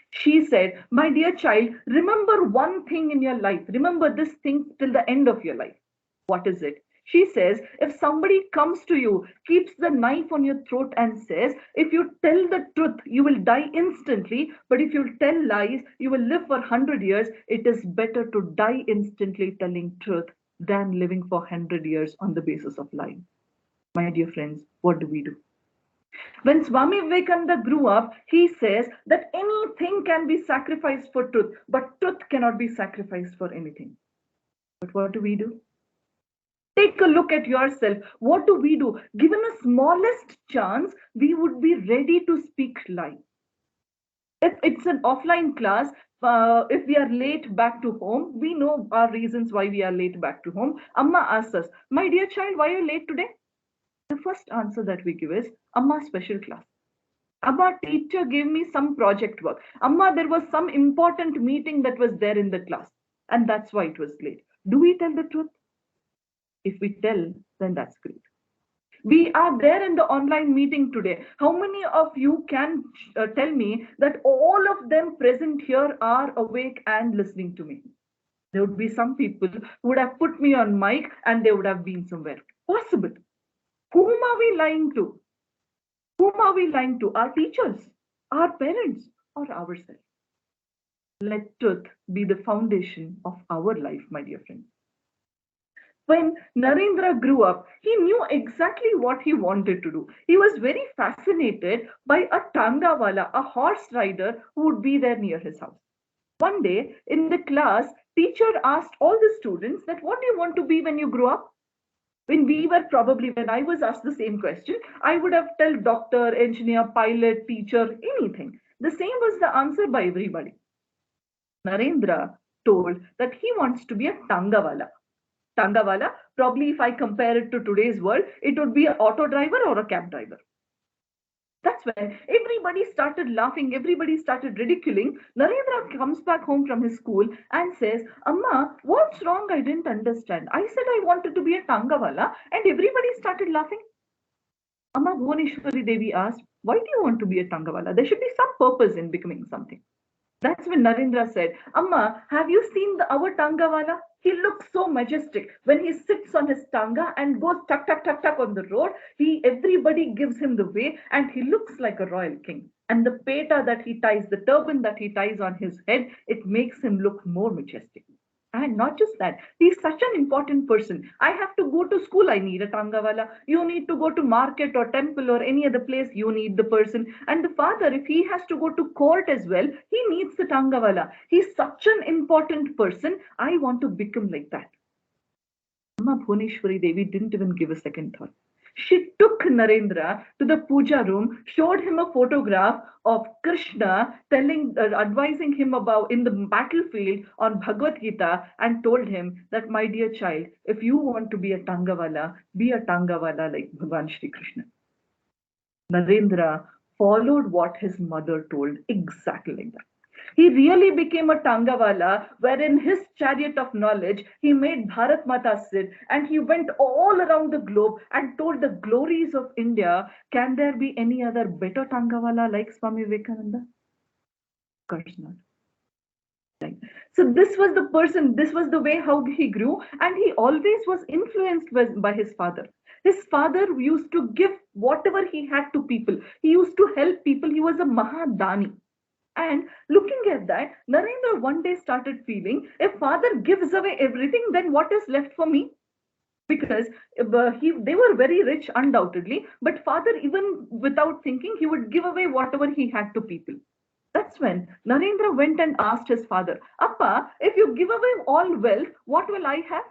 She said, my dear child, remember one thing in your life. Remember this thing till the end of your life. What is it? She says, if somebody comes to you, keeps the knife on your throat and says, if you tell the truth, you will die instantly. But if you tell lies, you will live for 100 years. It is better to die instantly telling truth than living for 100 years on the basis of lying. My dear friends, what do we do? When Swami Vivekananda grew up, he says that anything can be sacrificed for truth, but truth cannot be sacrificed for anything. But what do we do? Take a look at yourself. What do we do? Given a smallest chance, we would be ready to speak lie. If it's an offline class, if we are late back to home, we know our reasons why we are late back to home. Amma asks us, my dear child, why are you late today? The first answer that we give is, Amma, special class. Amma, teacher gave me some project work. Amma, there was some important meeting that was there in the class, and that's why it was late. Do we tell the truth? If we tell, then that's great. We are there in the online meeting today. How many of you can tell me that all of them present here are awake and listening to me? There would be some people who would have put me on mic and they would have been somewhere. Possible. Whom are we lying to? Whom are we lying to? Our teachers, our parents, or ourselves? Let truth be the foundation of our life, my dear friends. When Narendra grew up, he knew exactly what he wanted to do. He was very fascinated by a tangawala, a horse rider who would be there near his house. One day in the class, teacher asked all the students that what do you want to be when you grow up? When I was asked the same question, I would have told doctor, engineer, pilot, teacher, anything. The same was the answer by everybody. Narendra told that he wants to be a tangawala. Tangawala, probably if I compare it to today's world, it would be an auto driver or a cab driver. That's when everybody started laughing, everybody started ridiculing. Narendra comes back home from his school and says, Amma, what's wrong? I didn't understand. I said I wanted to be a tangawala and everybody started laughing. Amma Bhuvaneshwari Devi asked, why do you want to be a tangawala? There should be some purpose in becoming something. That's when Narendra said, Amma, have you seen our tangawala? He looks so majestic. When he sits on his tanga and goes tuck, tuck, tuck, tuck on the road, everybody gives him the way and he looks like a royal king. And the peta that he ties, the turban that he ties on his head, it makes him look more majestic. And not just that, he's such an important person. I have to go to school, I need a tangawala. You need to go to market or temple or any other place, you need the person. And the father, if he has to go to court as well, he needs the tangawala. He's such an important person. I want to become like that. Amma Bhuvaneshwari Devi didn't even give a second thought. She took Narendra to the puja room, showed him a photograph of Krishna, advising him about in the battlefield on Bhagavad Gita, and told him that, my dear child, if you want to be a tangawala like Bhagavan Shri Krishna. Narendra followed what his mother told, exactly like that. He really became a tangawala, wherein his chariot of knowledge, he made Bharat Mata sit and he went all around the globe and told the glories of India. Can there be any other better tangawala like Swami Vivekananda? Of course not. Right. So this was the person, this was the way how he grew, and he always was influenced by his father. His father used to give whatever he had to people. He used to help people. He was a Mahadani. And looking at that, Narendra one day started feeling, if father gives away everything, then what is left for me? Because they were very rich, undoubtedly, but father, even without thinking, he would give away whatever he had to people. That's when Narendra went and asked his father, Appa, if you give away all wealth, what will I have?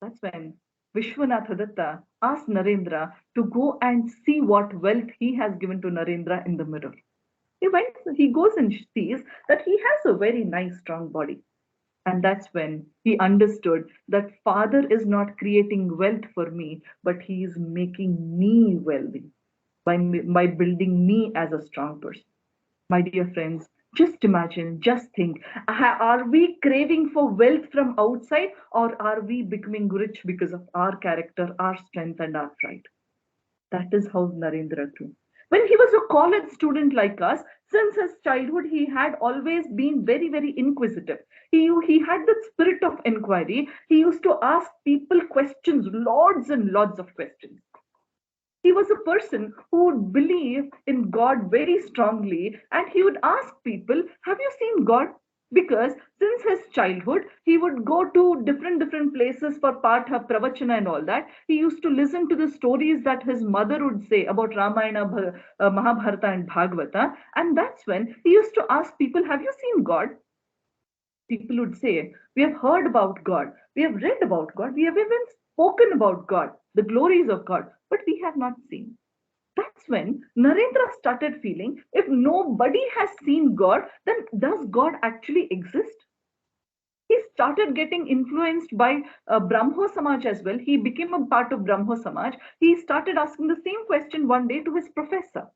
That's when Vishwanatha Datta asked Narendra to go and see what wealth he has given to Narendra in the mirror. He goes and sees that he has a very nice, strong body. And that's when he understood that father is not creating wealth for me, but he is making me wealthy by building me as a strong person. My dear friends, just imagine, just think, are we craving for wealth from outside, or are we becoming rich because of our character, our strength, and our pride? That is how Narendra grew. When he was a college student like us, since his childhood, he had always been very, very inquisitive. He had the spirit of inquiry. He used to ask people questions, lots and lots of questions. He was a person who would believe in God very strongly, and he would ask people, have you seen God? Because since his childhood, he would go to different places for Patha, Pravachana and all that. He used to listen to the stories that his mother would say about Ramayana, Mahabharata and Bhagavata. And that's when he used to ask people, have you seen God? People would say, we have heard about God, we have read about God, we have even spoken about God, the glories of God, but we have not seen. That's when Narendra started feeling, if nobody has seen God, then does God actually exist? He started getting influenced by Brahmo Samaj as well. He became a part of Brahmo Samaj. He started asking the same question one day to his professor.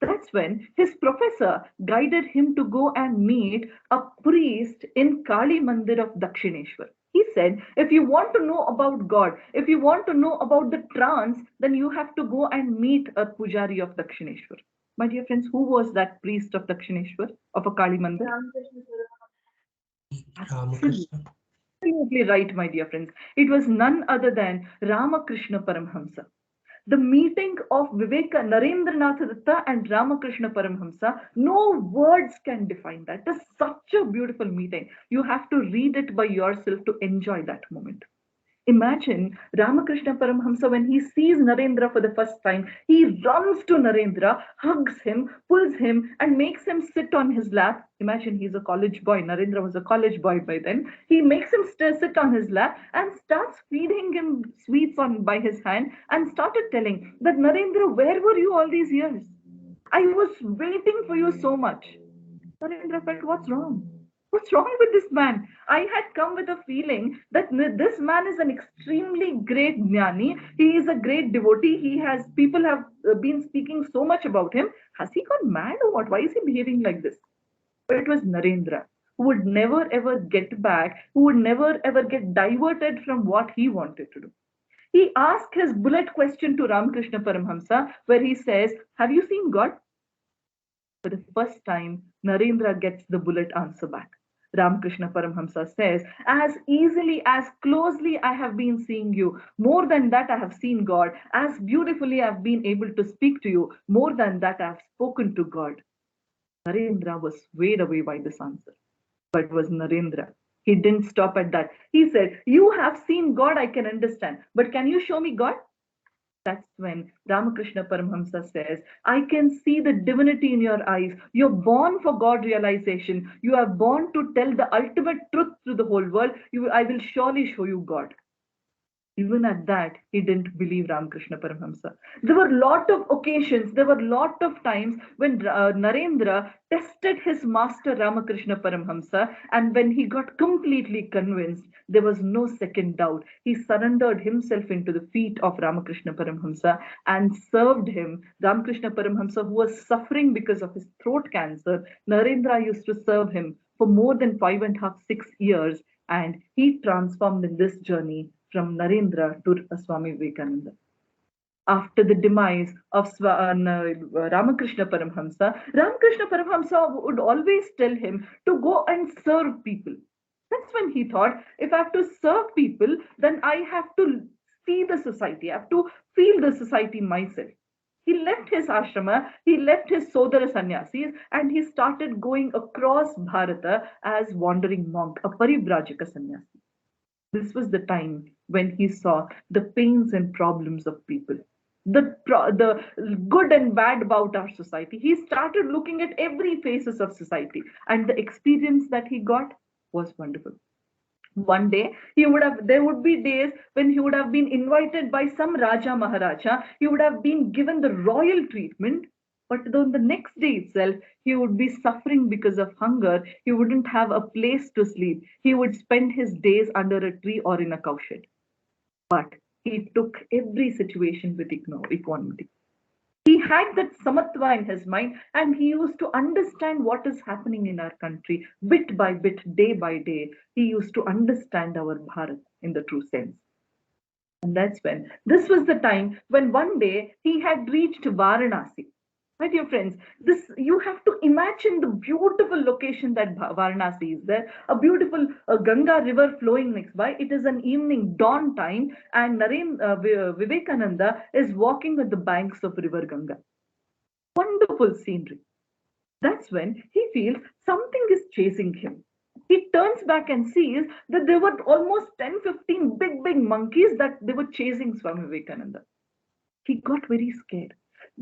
That's when his professor guided him to go and meet a priest in Kali Mandir of Dakshineshwar. He said, if you want to know about God, if you want to know about the trance, then you have to go and meet a pujari of Dakshineshwar. My dear friends, who was that priest of Dakshineshwar, of a Kali Mandir? Ramakrishna. Absolutely right, my dear friends. It was none other than Ramakrishna Paramhamsa. The meeting of Narendranath Datta and Ramakrishna Paramhamsa, no words can define that. It's such a beautiful meeting. You have to read it by yourself to enjoy that moment. Imagine Ramakrishna Paramhamsa when he sees Narendra for the first time, he runs to Narendra, hugs him, pulls him, and makes him sit on his lap. Imagine he's a college boy. Narendra was a college boy by then. He makes him sit on his lap and starts feeding him sweets by his hand and started telling that Narendra, where were you all these years? I was waiting for you so much. Narendra felt, what's wrong? What's wrong with this man? I had come with a feeling that this man is an extremely great jnani. He is a great devotee. People have been speaking so much about him. Has he gone mad or what? Why is he behaving like this? But it was Narendra who would never ever get back, who would never ever get diverted from what he wanted to do. He asked his bullet question to Ramakrishna Paramhamsa, where he says, have you seen God? For the first time, Narendra gets the bullet answer back. Ramakrishna Paramhamsa says, as easily, as closely I have been seeing you, more than that I have seen God, as beautifully I have been able to speak to you, more than that I have spoken to God. Narendra was swayed away by this answer. But it was Narendra. He didn't stop at that. He said, you have seen God, I can understand, but can you show me God? That's when Ramakrishna Paramhamsa says, I can see the divinity in your eyes. You're born for God realization. You are born to tell the ultimate truth to the whole world. I will surely show you God. Even at that, he didn't believe Ramakrishna Paramhamsa. There were a lot of occasions, there were a lot of times when Narendra tested his master Ramakrishna Paramhamsa, and when he got completely convinced, there was no second doubt. He surrendered himself into the feet of Ramakrishna Paramhamsa and served him. Ramakrishna Paramhamsa, who was suffering because of his throat cancer, Narendra used to serve him for more than 5.5, 6 years, and he transformed in this journey from Narendra to Swami Vivekananda. After the demise of Ramakrishna Paramhamsa, Ramakrishna Paramhamsa would always tell him to go and serve people. That's when he thought, if I have to serve people, then I have to see the society, I have to feel the society myself. He left his ashrama, he left his Sodara sannyasis, and he started going across Bharata as wandering monk, a parivrajaka sannyasi. This was the time when he saw the pains and problems of people, the good and bad about our society. He started looking at every phases of society, and the experience that he got was wonderful. One day there would be days when he would have been invited by some Raja Maharaja. He would have been given the royal treatment, but on the next day itself, he would be suffering because of hunger. He wouldn't have a place to sleep. He would spend his days under a tree or in a cowshed. But he took every situation with equanimity. He had that samatva in his mind, and he used to understand what is happening in our country bit by bit, day by day. He used to understand our Bharat in the true sense. And that's when this was the time when one day he had reached Varanasi. My dear friends, this you have to imagine the beautiful location that Varanasi is there. A beautiful Ganga river flowing next by. It is an evening dawn time, and Vivekananda is walking at the banks of river Ganga. Wonderful scenery. That's when he feels something is chasing him. He turns back and sees that there were almost 10-15 big monkeys that they were chasing Swami Vivekananda. He got very scared.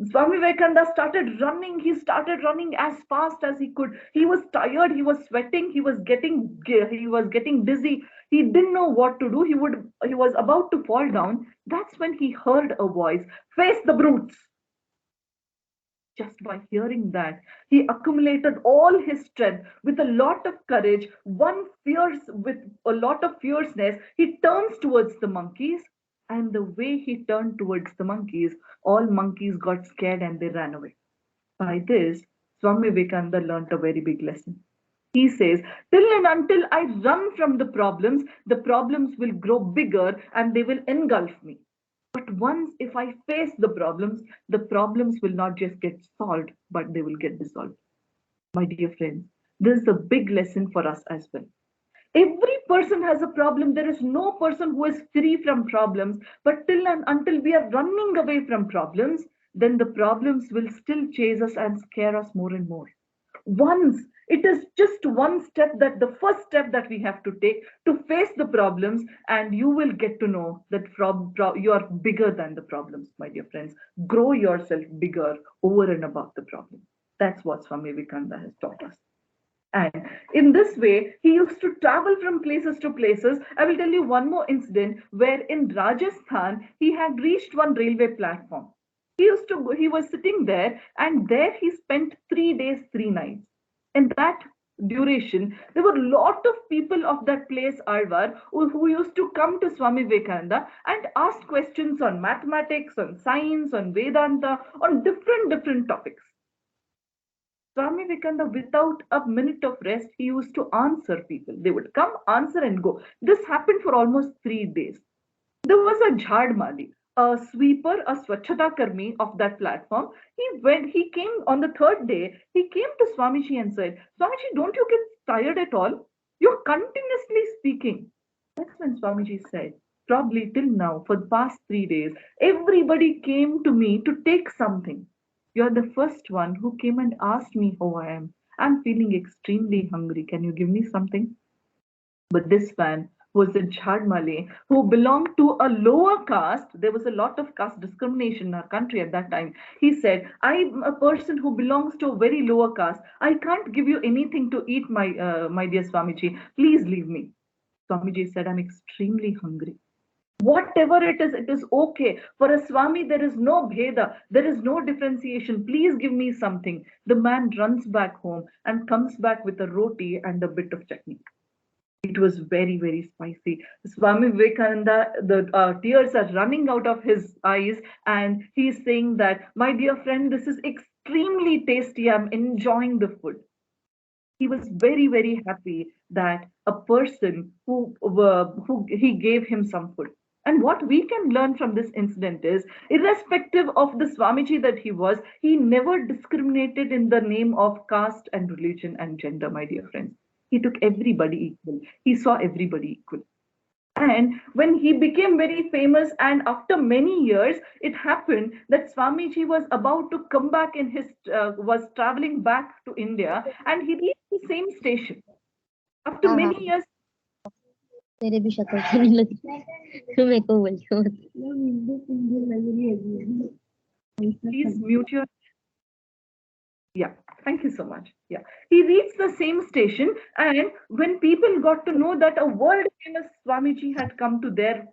Swami Vivekananda started running. He started running as fast as he could. He was tired. He was sweating. He was getting dizzy. He didn't know what to do. He was about to fall down. That's when he heard a voice, "Face the brutes." Just by hearing that, he accumulated all his strength with a lot of courage, with a lot of fierceness. He turns towards the monkeys, and the way he turned towards the monkeys, all monkeys got scared and they ran away. By this, Swami Vivekananda learnt a very big lesson. He says, till and until I run from the problems will grow bigger and they will engulf me. But once if I face the problems will not just get solved, but they will get dissolved. My dear friends, this is a big lesson for us as well. Every person has a problem. There is no person who is free from problems. But till and until we are running away from problems, then the problems will still chase us and scare us more and more. Once it is just one step, that the first step that we have to take to face the problems, and you will get to know that you are bigger than the problems, my dear friends. Grow yourself bigger over and above the problem. That's what Swami Vivekananda has taught us. And in this way, he used to travel from places to places. I will tell you one more incident where in Rajasthan, he had reached one railway platform. He was sitting there, and there he spent 3 days, 3 nights. In that duration, there were a lot of people of that place, Alvar, who used to come to Swami Vivekananda and ask questions on mathematics, on science, on Vedanta, on different topics. Swami Vivekananda, without a minute of rest, he used to answer people. They would come, answer, and go. This happened for almost 3 days. There was a Jhadmali, a sweeper, a Swachhata Karmi of that platform. He came on the third day, he came to Swamiji and said, "Swamiji, don't you get tired at all? You're continuously speaking." That's when Swamiji said, "Probably till now, for the past 3 days, everybody came to me to take something. You're the first one who came and asked me how I am. I'm feeling extremely hungry. Can you give me something?" But this man was a Jhadmale who belonged to a lower caste. There was a lot of caste discrimination in our country at that time. He said, "I'm a person who belongs to a very lower caste. I can't give you anything to eat, my dear Swamiji. Please leave me." Swamiji said, "I'm extremely hungry. Whatever it is okay. For a Swami, there is no bheda, there is no differentiation. Please give me something." The man runs back home and comes back with a roti and a bit of chutney. It was very spicy. Swami Vivekananda, the tears are running out of his eyes, and he's saying that, "My dear friend, this is extremely tasty. I'm enjoying the food." He was very happy that a person who he gave him some food. And what we can learn from this incident is, irrespective of the Swamiji that he was, he never discriminated in the name of caste and religion and gender, my dear friends. He took everybody equal. He saw everybody equal. And when he became very famous, and after many years, it happened that Swamiji was about to come back was traveling back to India, and he reached the same station. After हाँ हाँ many years, मेरे भी शक्ल सुनी लगी मेरे को बोलियो please mute your. Yeah, thank you so much. Yeah, he reached the same station, and when people got to know that a world famous Swamiji had come to their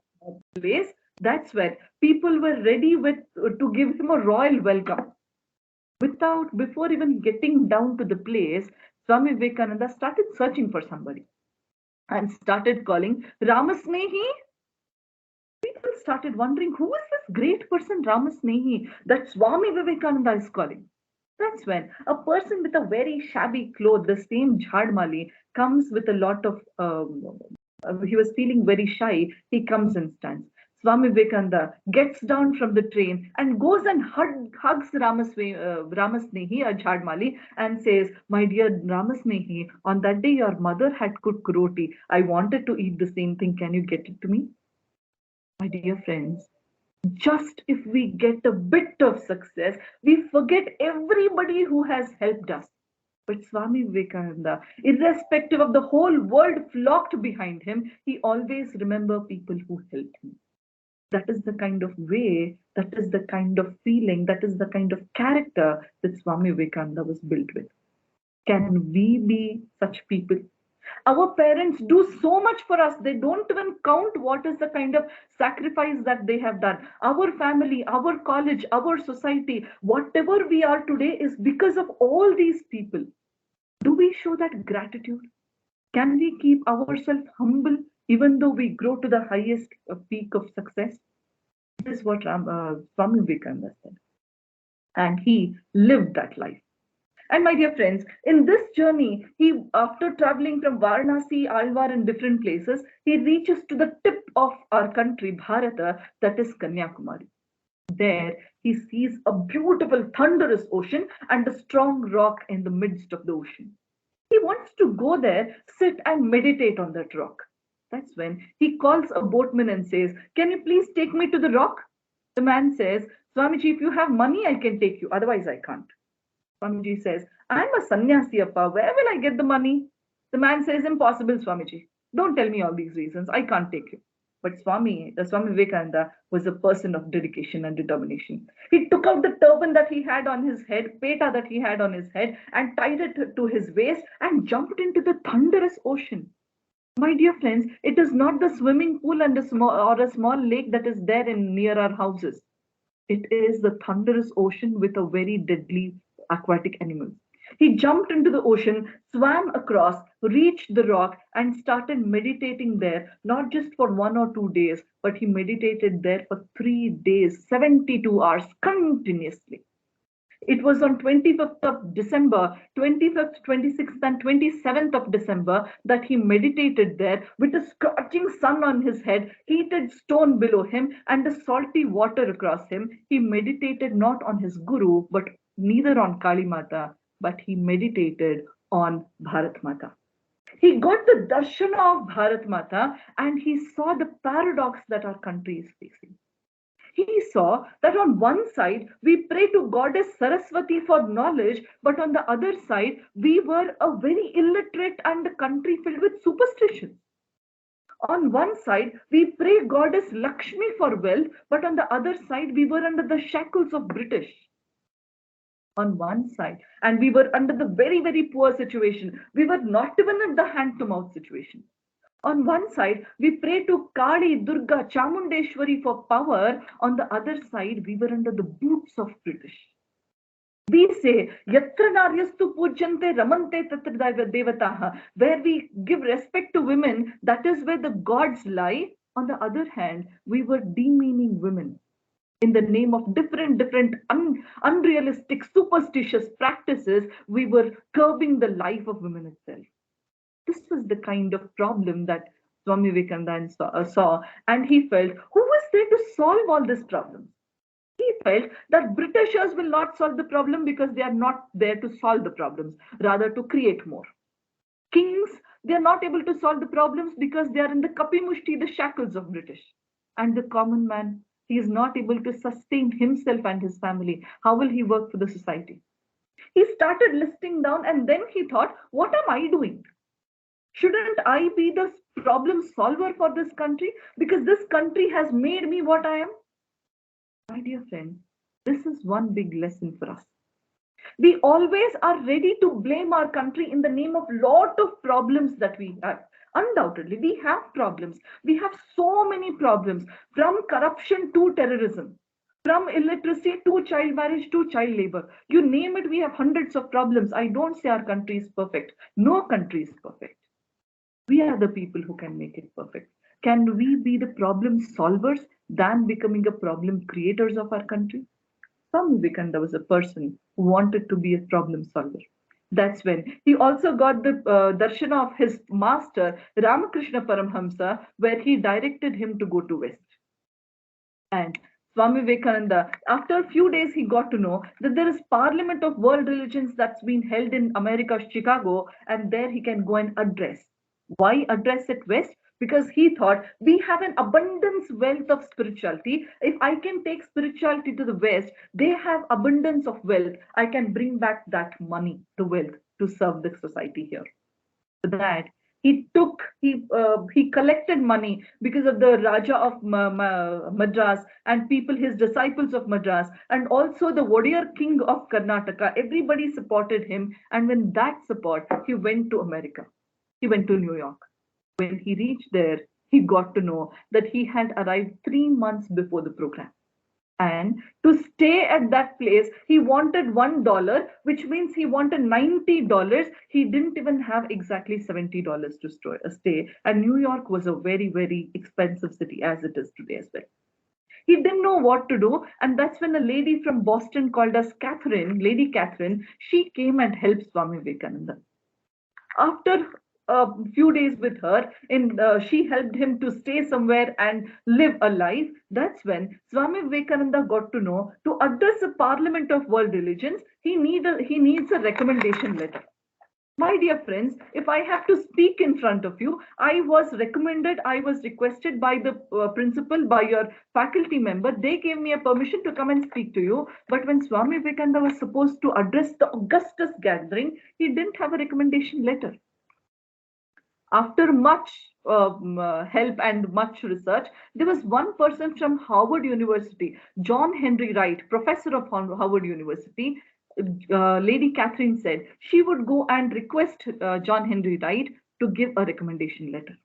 place, that's when people were ready to give him a royal welcome. Before even getting down to the place, Swami Vivekananda started searching for somebody and started calling Ramasnehi. People started wondering, who is this great person Ramasnehi that Swami Vivekananda is calling? That's when a person with a very shabby clothes, the same Jhadmali, comes with a lot of, he was feeling very shy. He comes and stands. Swami Vivekananda gets down from the train and goes and hugs Ramasnehi, a Jhadmali, and says, "My dear Ramasnehi, on that day your mother had cooked roti. I wanted to eat the same thing. Can you get it to me?" My dear friends, just if we get a bit of success, we forget everybody who has helped us. But Swami Vivekananda, irrespective of the whole world flocked behind him, he always remembered people who helped him. That is the kind of way, that is the kind of feeling, that is the kind of character that Swami Vivekananda was built with. Can we be such people? Our parents do so much for us, they don't even count what is the kind of sacrifice that they have done. Our family, our college, our society, whatever we are today is because of all these people. Do we show that gratitude? Can we keep ourselves humble even though we grow to the highest peak of success? This is what Swami Vivekananda said. And he lived that life. And my dear friends, in this journey, he, after traveling from Varanasi, Alwar, and different places, he reaches to the tip of our country, Bharata, that is Kanyakumari. There, he sees a beautiful, thunderous ocean and a strong rock in the midst of the ocean. He wants to go there, sit and meditate on that rock. That's when he calls a boatman and says, "Can you please take me to the rock?" The man says, "Swamiji, if you have money, I can take you. Otherwise, I can't." Swamiji says, "I'm a sannyasi, appa. Where will I get the money?" The man says, "Impossible, Swamiji. Don't tell me all these reasons. I can't take you." But Swami Vivekananda was a person of dedication and determination. He took out the turban that he had on his head, peta that he had on his head, and tied it to his waist and jumped into the thunderous ocean. My dear friends, it is not the swimming pool and a small lake that is there near our houses. It is the thunderous ocean with a very deadly aquatic animal. He jumped into the ocean, swam across, reached the rock, and started meditating there, not just for 1 or 2 days, but he meditated there for 3 days, 72 hours continuously. It was on 25th of December, 25th, 26th, and 27th of December that he meditated there with a scorching sun on his head, heated stone below him, and the salty water across him. He meditated not on his guru, but neither on Kali Mata, but he meditated on Bharat Mata. He got the darshan of Bharat Mata and he saw the paradox that our country is facing. He saw that on one side we pray to goddess Saraswati for knowledge, but on the other side we were a very illiterate and a country filled with superstitions. On one side we pray goddess Lakshmi for wealth, but on the other side we were under the shackles of British. On one side, and we were under the very, very poor situation. We were not even at the hand-to-mouth situation. On one side, we pray to Kali, Durga, Chamundeshwari for power. On the other side, we were under the boots of British. We say, Yatra naryastu pujyante ramante tatra devataha, where we give respect to women, that is where the gods lie. On the other hand, we were demeaning women. In the name of different unrealistic, superstitious practices, we were curbing the life of women itself. This was the kind of problem that Swami Vivekananda saw, and he felt, who was there to solve all these problems? He felt that Britishers will not solve the problem because they are not there to solve the problems, rather to create more. Kings, they are not able to solve the problems because they are in the kapimushti, the shackles of British. And the common man, he is not able to sustain himself and his family. How will he work for the society? He started listing down and then he thought, what am I doing? Shouldn't I be the problem solver for this country? Because this country has made me what I am. My dear friend, this is one big lesson for us. We always are ready to blame our country in the name of lot of problems that we have. Undoubtedly, we have problems. We have so many problems, from corruption to terrorism, from illiteracy to child marriage to child labor. You name it, we have hundreds of problems. I don't say our country is perfect. No country is perfect. We are the people who can make it perfect. Can we be the problem solvers than becoming a problem creators of our country? Swami Vivekananda was a person who wanted to be a problem solver. That's when he also got the darshan of his master, Ramakrishna Paramhamsa, where he directed him to go to West. And Swami Vivekananda, after a few days, he got to know that there is Parliament of World Religions that's been held in America, Chicago, and there he can go and address. Why address it West? Because he thought we have an abundance wealth of spirituality. If I can take spirituality to the West, they have abundance of wealth. I can bring back that money, the wealth. to serve the society here. For that, he collected money because of the Raja of Madras and people, his disciples of Madras, and also the warrior king of Karnataka. Everybody supported him, and when that support, he went to America. He went to New York. When he reached there, he got to know that he had arrived 3 months before the program. And to stay at that place, he wanted $1, which means he wanted $90. He didn't even have exactly $70 to stay. And New York was a very, very expensive city, as it is today as well. He didn't know what to do. And that's when a lady from Boston called us Lady Catherine, she came and helped Swami Vivekananda. After a few days with her, she helped him to stay somewhere and live a life. That's when Swami Vivekananda got to know to address the Parliament of World Religions, he needs a recommendation letter. My dear friends, if I have to speak in front of you, I was requested by the principal, by your faculty member. They gave me a permission to come and speak to you. But when Swami Vivekananda was supposed to address the Augustus gathering, he didn't have a recommendation letter. After much help and much research, there was one person from Harvard University, John Henry Wright, professor of Harvard University. Lady Catherine said she would go and request John Henry Wright to give a recommendation letter.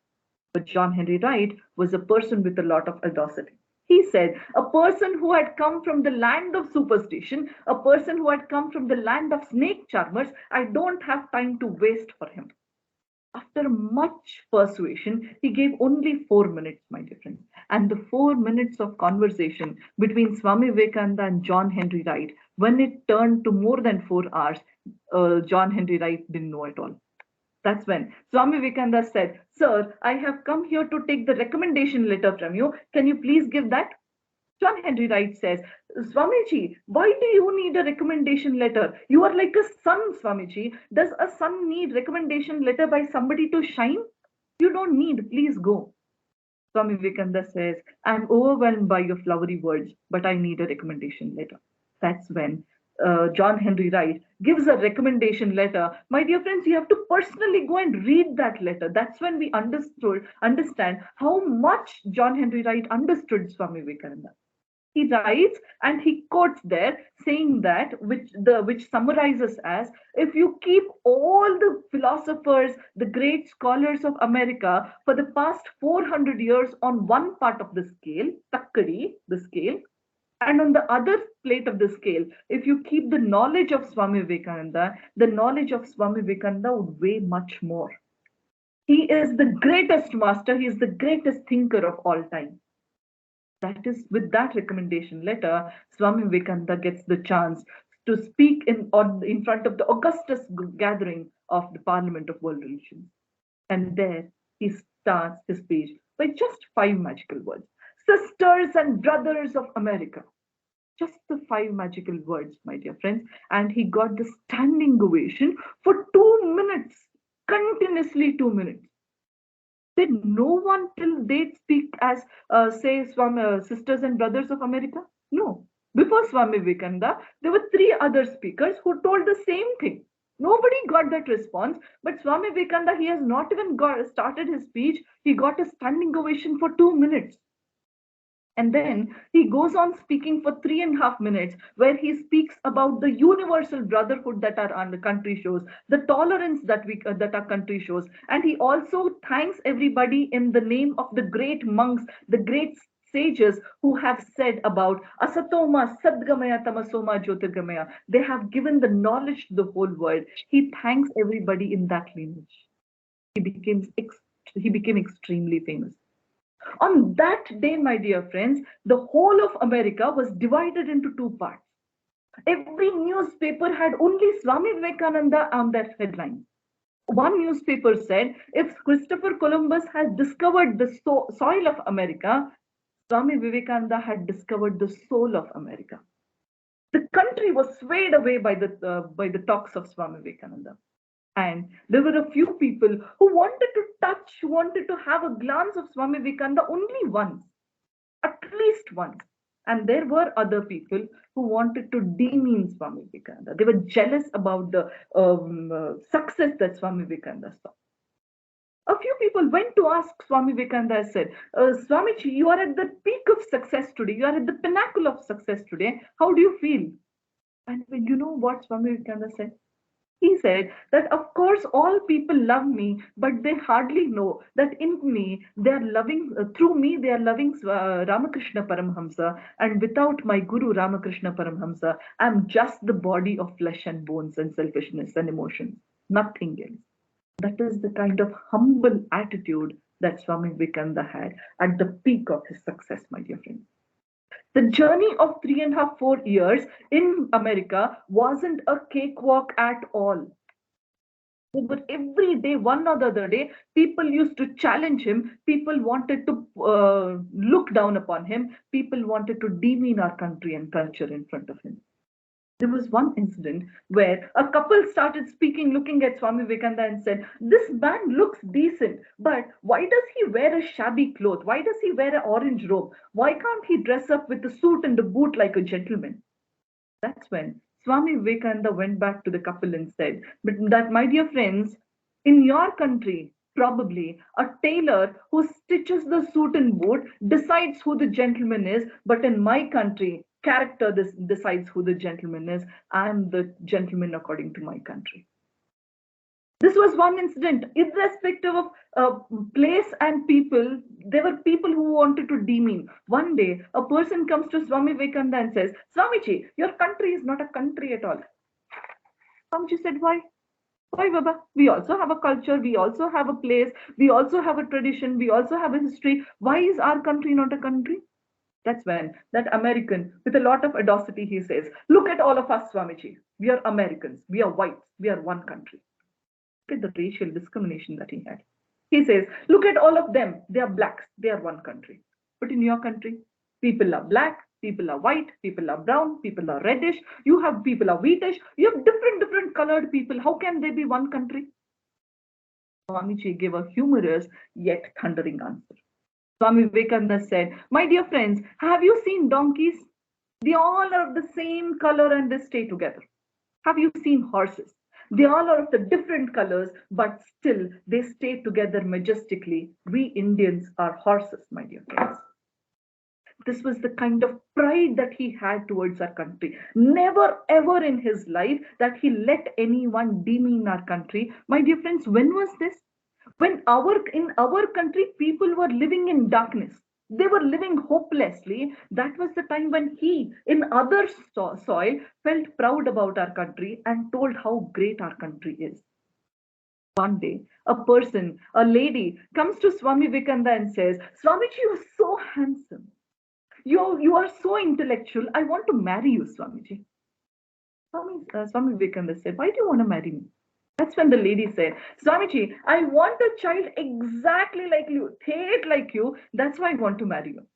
But John Henry Wright was a person with a lot of audacity. He said, a person who had come from the land of superstition, a person who had come from the land of snake charmers, I don't have time to waste for him. After much persuasion, he gave only 4 minutes, my dear friends. And the 4 minutes of conversation between Swami Vivekananda and John Henry Wright, when it turned to more than 4 hours, John Henry Wright didn't know at all. That's when Swami Vivekananda said, "Sir, I have come here to take the recommendation letter from you. Can you please give that?" John Henry Wright says, "Swamiji, why do you need a recommendation letter? You are like a sun, Swamiji. Does a sun need recommendation letter by somebody to shine? You don't need, please go." Swami Vivekananda says, "I'm overwhelmed by your flowery words, but I need a recommendation letter." That's when John Henry Wright gives a recommendation letter. My dear friends, you have to personally go and read that letter. That's when we understand how much John Henry Wright understood Swami Vivekananda. He writes and he quotes there saying that, which summarizes as, if you keep all the philosophers, the great scholars of America for the past 400 years on one part of the scale, takkadi, the scale, and on the other plate of the scale, if you keep the knowledge of Swami Vivekananda, the knowledge of Swami Vivekananda would weigh much more. He is the greatest master. He is the greatest thinker of all time. That is, with that recommendation letter, Swami Vivekananda gets the chance to speak in front of the Augustus gathering of the Parliament of World Religions. And there he starts his speech by just 5 magical words. Sisters and brothers of America. Just the 5 magical words, my dear friends. And he got the standing ovation for 2 minutes, continuously 2 minutes. Did no one till date speak as, say, Swami, Sisters and Brothers of America? No. Before Swami Vivekananda, there were 3 other speakers who told the same thing. Nobody got that response. But Swami Vivekananda, he has not even started his speech. He got a standing ovation for 2 minutes. And then he goes on speaking for 3.5 minutes, where he speaks about the universal brotherhood that our country shows, the tolerance that our country shows. And he also thanks everybody in the name of the great monks, the great sages who have said about asatoma sadgamaya tamasoma jyotirgamaya. They have given the knowledge to the whole world. He thanks everybody in that lineage. He became extremely famous. On that day, my dear friends, the whole of America was divided into 2 parts. Every newspaper had only Swami Vivekananda on their headline. One newspaper said, if Christopher Columbus had discovered the soil of America, Swami Vivekananda had discovered the soul of America. The country was swayed away by the talks of Swami Vivekananda. And there were a few people who wanted to have a glance of Swami Vivekananda only once, at least once. And there were other people who wanted to demean Swami Vivekananda. They were jealous about the success that Swami Vivekananda saw. A few people went to ask Swami Vivekananda and said, Swamiji, you are at the peak of success today. You are at the pinnacle of success today. How do you feel? And you know what Swami Vivekananda said? He said that, of course, all people love me, but they hardly know that in me, they are loving, through me, they are loving Ramakrishna Paramhamsa. And without my Guru Ramakrishna Paramhamsa, I am just the body of flesh and bones and selfishness and emotions, nothing else. That is the kind of humble attitude that Swami Vivekananda had at the peak of his success, my dear friends. The journey of 3.5, 4 years in America wasn't a cakewalk at all. But every day, one or the other day, people used to challenge him. People wanted to look down upon him. People wanted to demean our country and culture in front of him. There was one incident where a couple started speaking, looking at Swami Vivekananda and said, this man looks decent, but why does he wear a shabby cloth? Why does he wear an orange robe? Why can't he dress up with a suit and a boot like a gentleman? That's when Swami Vivekananda went back to the couple and said, but that, my dear friends, in your country, probably a tailor who stitches the suit and boot decides who the gentleman is, but in my country, character decides who the gentleman is. I am the gentleman according to my country. This was one incident, irrespective of place and people. There were people who wanted to demean. One day, a person comes to Swami Vivekananda and says, Swamiji, your country is not a country at all. Swamiji said, why? Why, Baba? We also have a culture, we also have a place, we also have a tradition, we also have a history. Why is our country not a country? That's when that American, with a lot of audacity, he says, look at all of us, Swamiji. We are Americans, we are whites, we are one country. Look at the racial discrimination that he had. He says, look at all of them, they are blacks, they are one country. But in your country, people are black, people are white, people are brown, people are reddish, you have people are wheatish, you have different colored people. How can they be one country? Swamiji gave a humorous yet thundering answer. Swami Vivekananda said, my dear friends, have you seen donkeys? They all are of the same color and they stay together. Have you seen horses? They all are of the different colors, but still they stay together majestically. We Indians are horses, my dear friends. This was the kind of pride that he had towards our country. Never ever in his life that he let anyone demean our country. My dear friends, when was this? When in our country, people were living in darkness. They were living hopelessly. That was the time when he, in other soil, felt proud about our country and told how great our country is. One day, a lady, comes to Swami Vivekananda and says, Swamiji, you are so handsome. You are so intellectual. I want to marry you, Swamiji. Swami Vivekananda said, why do you want to marry me? That's when the lady said, Swamiji, I want a child exactly like you, thet like you. That's why I want to marry you.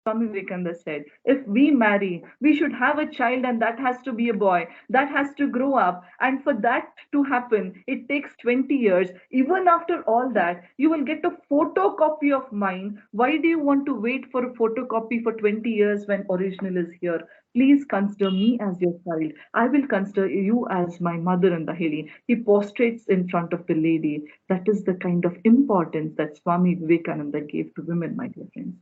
Swami Vivekananda said, if we marry, we should have a child and that has to be a boy. That has to grow up. And for that to happen, it takes 20 years. Even after all that, you will get a photocopy of mine. Why do you want to wait for a photocopy for 20 years when original is here? Please consider me as your child. I will consider you as my mother and the Dahili. He prostrates in front of the lady. That is the kind of importance that Swami Vivekananda gave to women, my dear friends.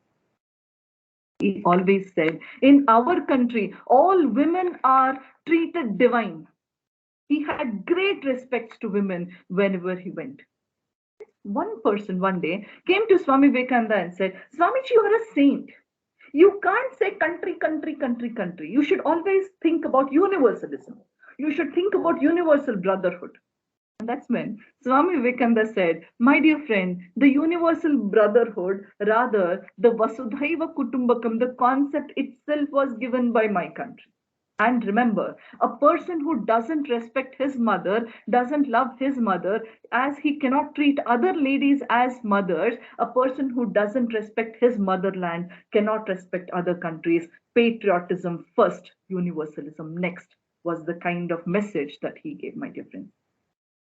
He always said, in our country, all women are treated divine. He had great respect to women whenever he went. One person one day came to Swami Vivekananda and said, Swamiji, you are a saint. You can't say country, country, country, country. You should always think about universalism. You should think about universal brotherhood. And that's when Swami Vivekananda said, my dear friend, the universal brotherhood, rather the Vasudhaiva Kutumbakam, the concept itself was given by my country. And remember, a person who doesn't respect his mother, doesn't love his mother, as he cannot treat other ladies as mothers, a person who doesn't respect his motherland cannot respect other countries. Patriotism first, universalism next, was the kind of message that he gave, my dear friends.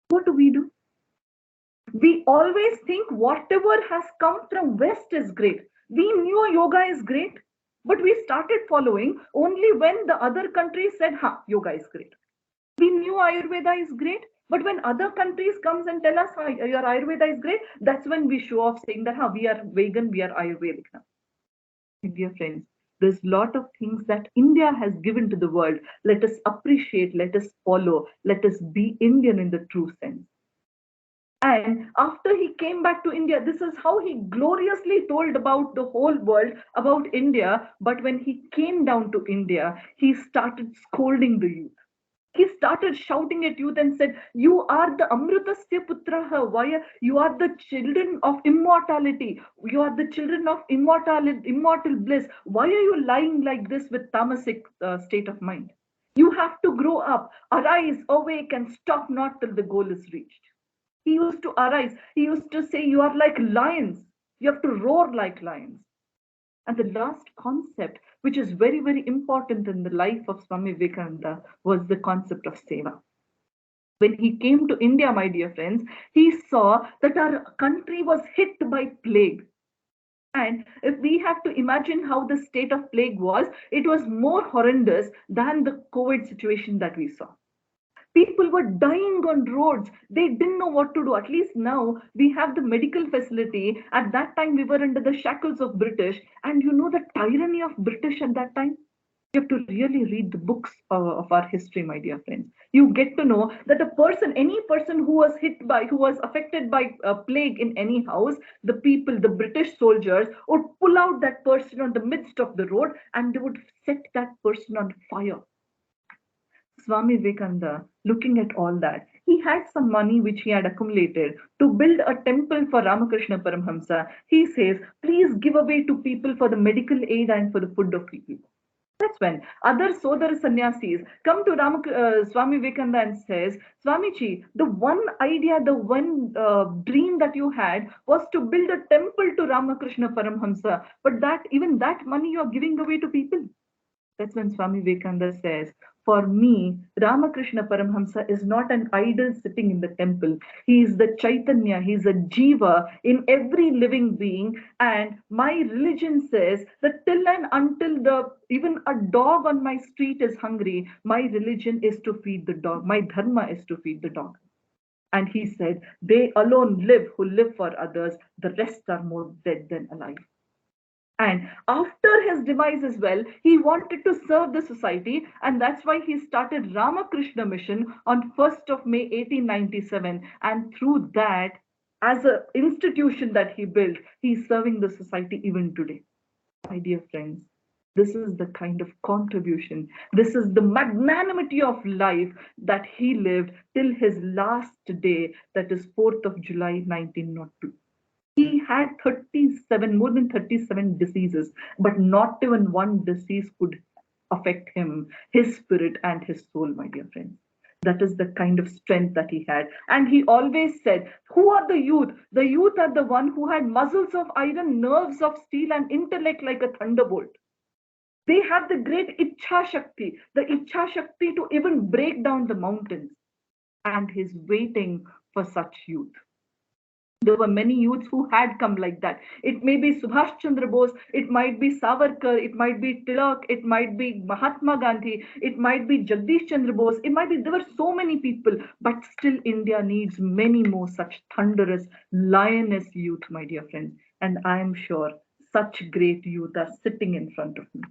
What do? We always think whatever has come from West is great. We knew yoga is great. But we started following only when the other countries said, ha, yoga is great. We knew Ayurveda is great, but when other countries comes and tell us your Ayurveda is great, that's when we show off saying that we are vegan, we are Ayurvedic now. Dear friends, there's a lot of things that India has given to the world. Let us appreciate, let us follow, let us be Indian in the true sense. And after he came back to India, this is how he gloriously told about the whole world, about India. But when he came down to India, he started scolding the youth. He started shouting at youth and said, you are the Amritasya Putraha. Why you are the children of immortality. You are the children of immortal bliss. Why are you lying like this with tamasic state of mind? You have to grow up, arise, awake, and stop not till the goal is reached. He used to arise. He used to say, you are like lions. You have to roar like lions. And the last concept, which is very, very important in the life of Swami Vivekananda, was the concept of Seva. When he came to India, my dear friends, he saw that our country was hit by plague. And if we have to imagine how the state of plague was, it was more horrendous than the COVID situation that we saw. People were dying on roads. They didn't know what to do. At least now we have the medical facility. At that time, we were under the shackles of British. And you know the tyranny of British at that time? You have to really read the books of our history, my dear friends. You get to know that any person who was affected by plague in any house, the people, the British soldiers would pull out that person on the midst of the road and they would set that person on fire. Swami Vivekananda, looking at all that, he had some money which he had accumulated to build a temple for Ramakrishna Paramhamsa. He says, please give away to people for the medical aid and for the food of people. That's when other Sodara sannyasis come to Swami Vivekananda and says, Swamiji, the one idea, the one dream that you had was to build a temple to Ramakrishna Paramhamsa, but even that money you are giving away to people. That's when Swami Vivekananda says, for me, Ramakrishna Paramhamsa is not an idol sitting in the temple. He is the Chaitanya, he is a Jiva in every living being. And my religion says that till and until even a dog on my street is hungry, my religion is to feed the dog. My dharma is to feed the dog. And he said, they alone live who live for others. The rest are more dead than alive. And after his demise as well, he wanted to serve the society, and that's why he started Ramakrishna Mission on 1st of May 1897. And through that, as an institution that he built, he's serving the society even today. My dear friends, this is the kind of contribution, this is the magnanimity of life that he lived till his last day, that is 4th of July 1902. He had more than 37 diseases, but not even one disease could affect him, his spirit and his soul, my dear friends. That is the kind of strength that he had. And he always said, who are the youth? The youth are the one who had muscles of iron, nerves of steel, and intellect like a thunderbolt. They have the great Ichha Shakti, the Ichha Shakti to even break down the mountains. And he's waiting for such youth. There were many youths who had come like that. It may be Subhash Chandra Bose, it might be Savarkar, it might be Tilak, it might be Mahatma Gandhi, it might be Jagdish Chandra Bose, there were so many people, but still India needs many more such thunderous, lioness youth, my dear friends. And I am sure such great youth are sitting in front of me.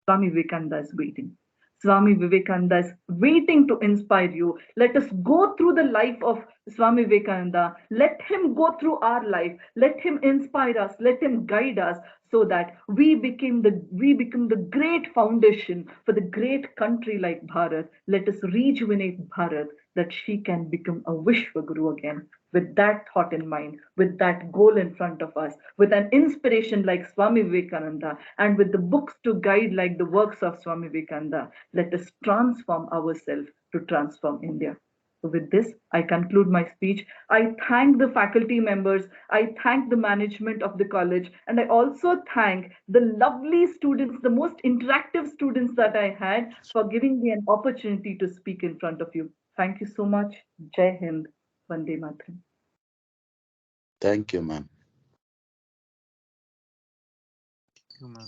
Swami Vivekananda is waiting. Swami Vivekananda is waiting to inspire you. Let us go through the life of Swami Vivekananda. Let him go through our life. Let him inspire us. Let him guide us so that we become the great foundation for the great country like Bharat. Let us rejuvenate Bharat that she can become a Vishwaguru again. With that thought in mind, with that goal in front of us, with an inspiration like Swami Vivekananda, and with the books to guide like the works of Swami Vivekananda, let us transform ourselves to transform India. So with this, I conclude my speech. I thank the faculty members, I thank the management of the college, and I also thank the lovely students, the most interactive students that I had, for giving me an opportunity to speak in front of you. Thank you so much. Jai Hind. Vande Mataram. Thank you, ma'am. Thank you, ma'am.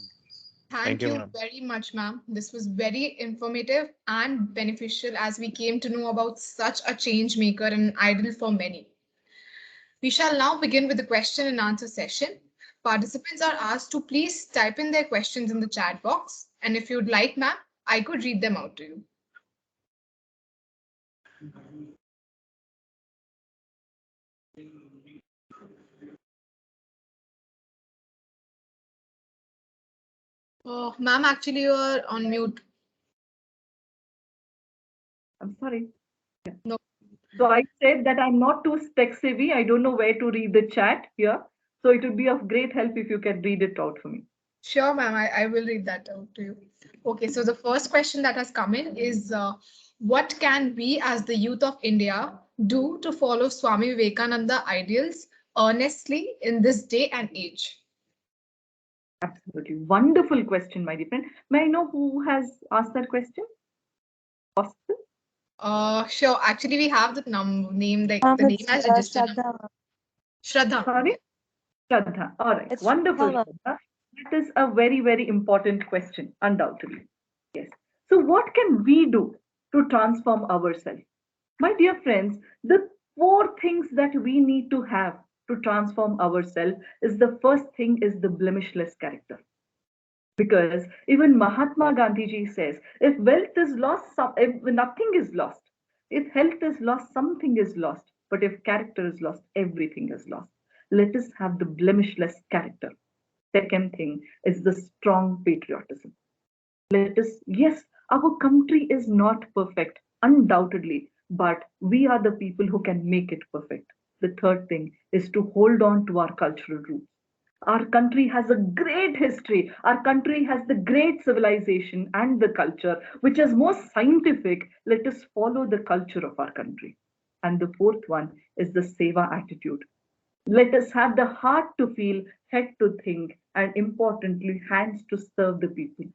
Thank you, you ma'am. very much, ma'am. This was very informative and beneficial as we came to know about such a change maker and an idol for many. We shall now begin with the question and answer session. Participants are asked to please type in their questions in the chat box. And if you'd like, ma'am, I could read them out to you. Oh, ma'am, actually, you're on mute. I'm sorry. Yeah. No. So I said that I'm not too tech savvy. I don't know where to read the chat here. So it would be of great help if you can read it out for me. Sure, ma'am, I will read that out to you. Okay, so the first question that has come in is what can we as the youth of India do to follow Swami Vivekananda ideals earnestly in this day and age? Absolutely. Wonderful question, my dear friend. May I know who has asked that question? Possible? Sure. Actually, we have the name, the name as registered. Shraddha. Sorry? Shraddha. All right. It's Wonderful, Shraddha. Shraddha. That is a very, very important question, undoubtedly. Yes. So, what can we do to transform ourselves? My dear friends, the four things that we need to have to transform ourselves is the first thing is the blemishless character. Because even Mahatma Gandhi ji says, if wealth is lost, if nothing is lost. If health is lost, something is lost. But if character is lost, everything is lost. Let us have the blemishless character. Second thing is the strong patriotism. Let us, yes, our country is not perfect, undoubtedly, but we are the people who can make it perfect. The third thing is to hold on to our cultural roots. Our country has a great history. Our country has the great civilization and the culture, which is more scientific. Let us follow the culture of our country. And the fourth one is the Seva attitude. Let us have the heart to feel, head to think, and importantly, hands to serve the people.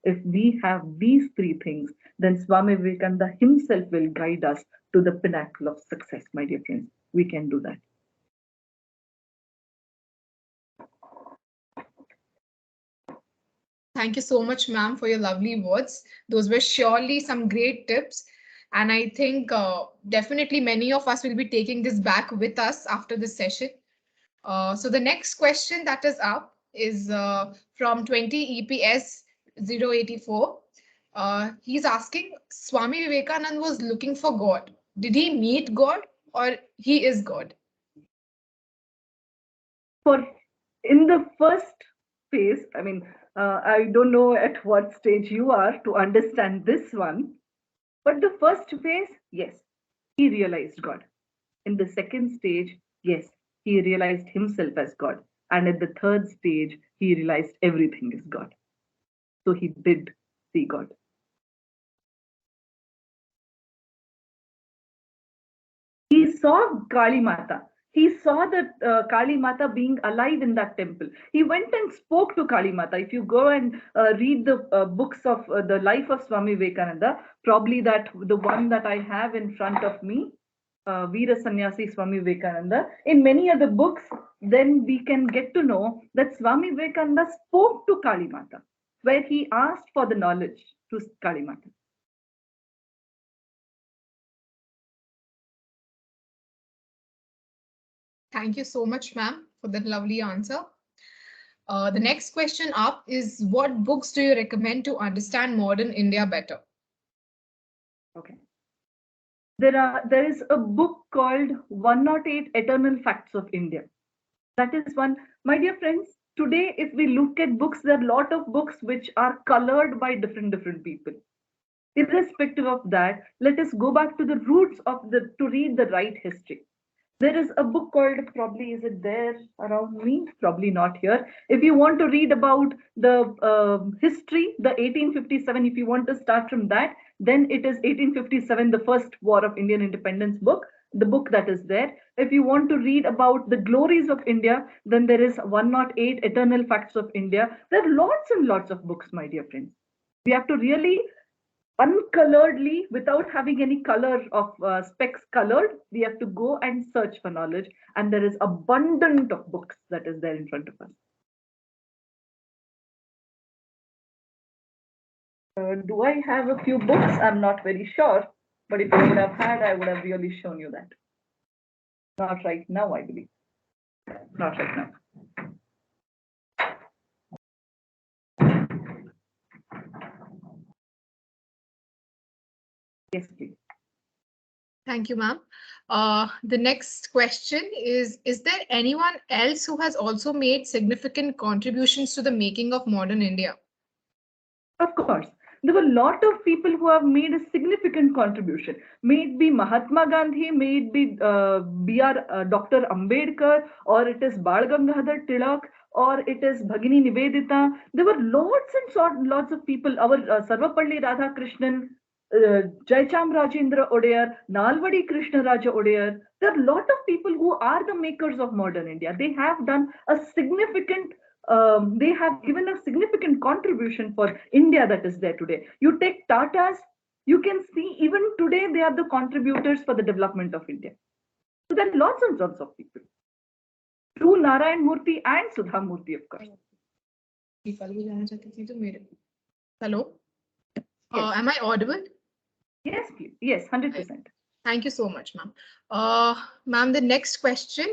If we have these three things, then Swami Vivekananda himself will guide us to the pinnacle of success, my dear friends. We can do that. Thank you so much, ma'am, for your lovely words. Those were surely some great tips. And I think definitely many of us will be taking this back with us after this session. So the next question that is up is from 20 EPS 084. He's asking, Swami Vivekananda was looking for God. Did he meet God or he is God? For in the first phase, I don't know at what stage you are to understand this one, but the first phase, yes, he realized God. In the second stage, yes, he realized himself as God. And at the third stage, he realized everything is God. So he did see God. He saw Kali Mata. He saw that Kali Mata being alive in that temple. He went and spoke to Kali Mata. If you go and read the books of the life of Swami Vivekananda, probably that the one that I have in front of me, Veera Sannyasi Swami Vivekananda, in many other books, then we can get to know that Swami Vivekananda spoke to Kali Mata, where he asked for the knowledge to Kali Mata. Thank you so much, ma'am, for that lovely answer. The next question up is, what books do you recommend to understand modern India better? Okay. There is a book called 108 Eternal Facts of India. That is one. My dear friends, today if we look at books, there are a lot of books which are colored by different people. Irrespective of that, let us go back to the roots of to read the right history. There is a book called, probably is it there around me? Probably not here. If you want to read about the history, the 1857, if you want to start from that, then it is 1857, the first War of Indian Independence book, the book that is there. If you want to read about the glories of India, then there is 108 Eternal Facts of India. There are lots and lots of books, my dear friends. We have to really uncoloredly, without having any color of specs colored, we have to go and search for knowledge, and there is abundant of books that is there in front of us. Do I have a few books? I'm not very sure, but if I would have had, I would have really shown you that. Not right now, I believe. Not right now. Yes, please. Thank you, ma'am. The next question is there anyone else who has also made significant contributions to the making of modern India? Of course. There were a lot of people who have made a significant contribution. May it be Mahatma Gandhi, may it be Dr. Ambedkar, or it is Bal Gangadhar Tilak, or it is Bhagini Nivedita. There were lots and lots of people. Our Sarvapalli Radhakrishnan, Jaicham Rajendra Odear, Nalvadi Krishna Raja Odear. There are a lot of people who are the makers of modern India. They have done a significant they have given a significant contribution for India that is there today. You take Tatas, you can see even today they are the contributors for the development of India. So there are lots and lots of people. Through Narayan Murthy and Sudha Murthy, of course. Hello? Yes. Am I audible? Yes, please. Yes, 100%. Thank you so much, ma'am. Ma'am, the next question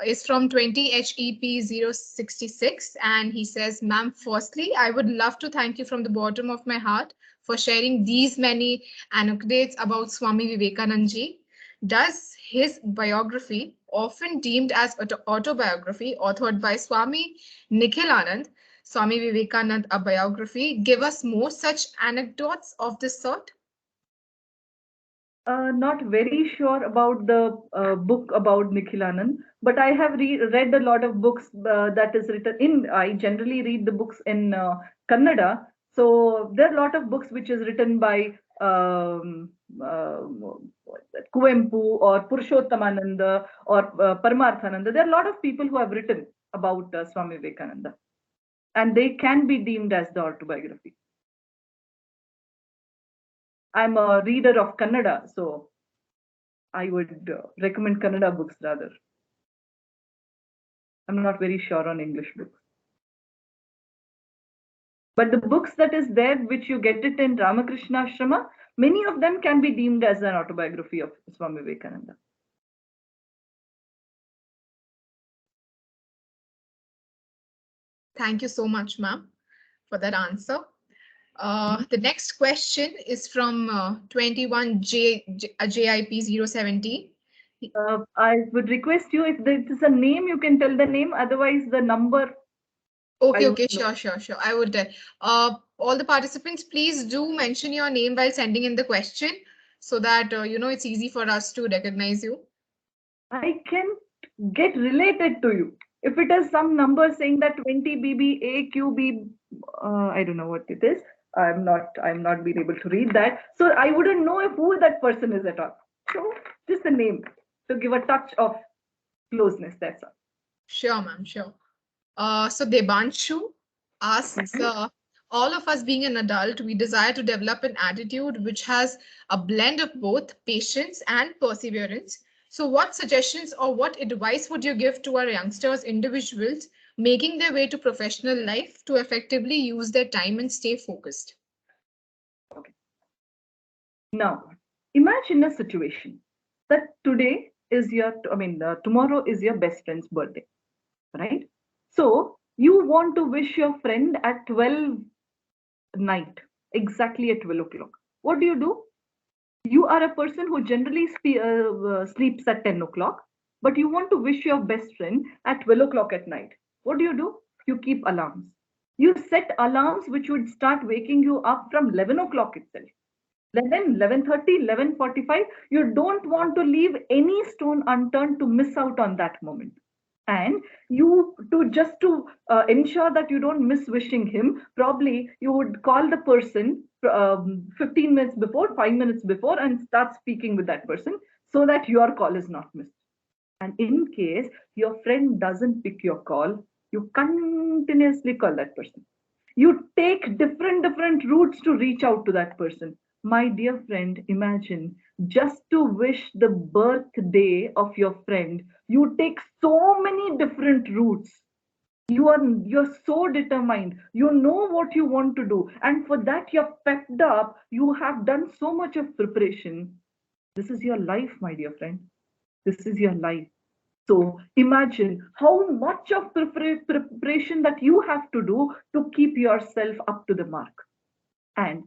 is from 20HEP066, and he says, ma'am, firstly, I would love to thank you from the bottom of my heart for sharing these many anecdotes about Swami Vivekananda. Does his biography, often deemed as autobiography, authored by Swami Nikhilanand, Swami Vivekananda, a biography, give us more such anecdotes of this sort? Not very sure about the book about Nikhilanand, but I have read a lot of books that is written in. I generally read the books in Kannada, so there are a lot of books which is written by Kuvempu or Purushottamananda or Paramarthananda. There are a lot of people who have written about Swami Vivekananda, and they can be deemed as the autobiography. I'm a reader of Kannada, so I would recommend Kannada books rather. I'm not very sure on English books. But the books that is there, which you get it in Ramakrishna Ashrama, many of them can be deemed as an autobiography of Swami Vivekananda. Thank you so much, ma'am, for that answer. The next question is from 21JIP070. I would request you, if there is a name, you can tell the name. Otherwise, the number. Okay, sure. I would tell. All the participants, please do mention your name while sending in the question so that, it's easy for us to recognize you. I can get related to you. If it is some number saying that 20BB, I don't know what it is. I'm not being able to read that. So I wouldn't know who that person is at all. So just the name to give a touch of closeness, that's all. Sure, ma'am, sure. So Debanshu asks, all of us being an adult, we desire to develop an attitude which has a blend of both patience and perseverance. So what suggestions or what advice would you give to our youngsters, individuals making their way to professional life to effectively use their time and stay focused? Okay. Now, imagine a situation that today is tomorrow is your best friend's birthday, right? So you want to wish your friend at 12 night, exactly at 12 o'clock. What do? You are a person who generally sleeps at 10 o'clock, but you want to wish your best friend at 12 o'clock at night. What do? You keep alarms. You set alarms which would start waking you up from 11 o'clock itself. 11, 11:30, 11:45. You don't want to leave any stone unturned to miss out on that moment. And you to ensure that you don't miss wishing him, probably you would call the person 15 minutes before, 5 minutes before, and start speaking with that person so that your call is not missed. And in case your friend doesn't pick your call, you continuously call that person. You take different routes to reach out to that person. My dear friend, imagine just to wish the birthday of your friend, you take so many different routes. You're so determined. You know what you want to do. And for that, you're pepped up. You have done so much of preparation. This is your life, my dear friend. This is your life. So imagine how much of preparation that you have to do to keep yourself up to the mark. And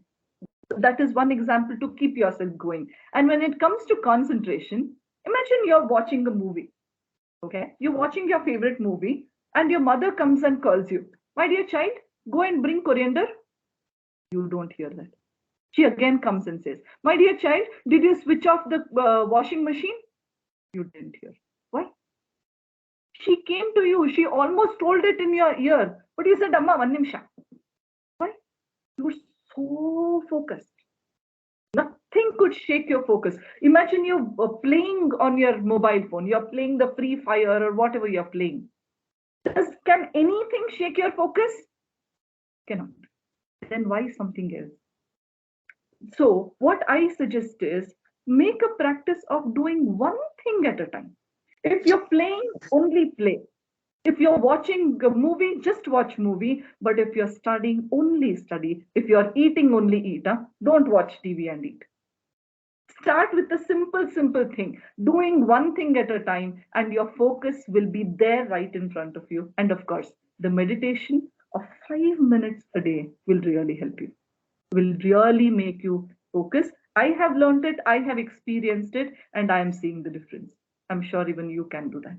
that is one example to keep yourself going. And when it comes to concentration, imagine you're watching a movie. Okay, you're watching your favorite movie, and your mother comes and calls you, my dear child, go and bring coriander. You don't hear that. She again comes and says, my dear child, did you switch off the washing machine? You didn't hear. Why? She came to you, she almost told it in your ear, but you said, Amma, 1 nimsha. Why? You were so focused. Nothing could shake your focus. Imagine you playing on your mobile phone. You're playing the Free Fire or whatever you're playing. Can anything shake your focus? Cannot. Then why something else? So what I suggest is make a practice of doing one thing at a time. If you're playing, only play. If you're watching a movie, just watch movie. But if you're studying, only study. If you're eating, only eat. Don't watch TV and eat. Start with a simple thing, doing one thing at a time, and your focus will be there right in front of you. And of course, the meditation of 5 minutes a day will really help you, will really make you focus. I have learned it, I have experienced it, and I am seeing the difference. I'm sure even you can do that.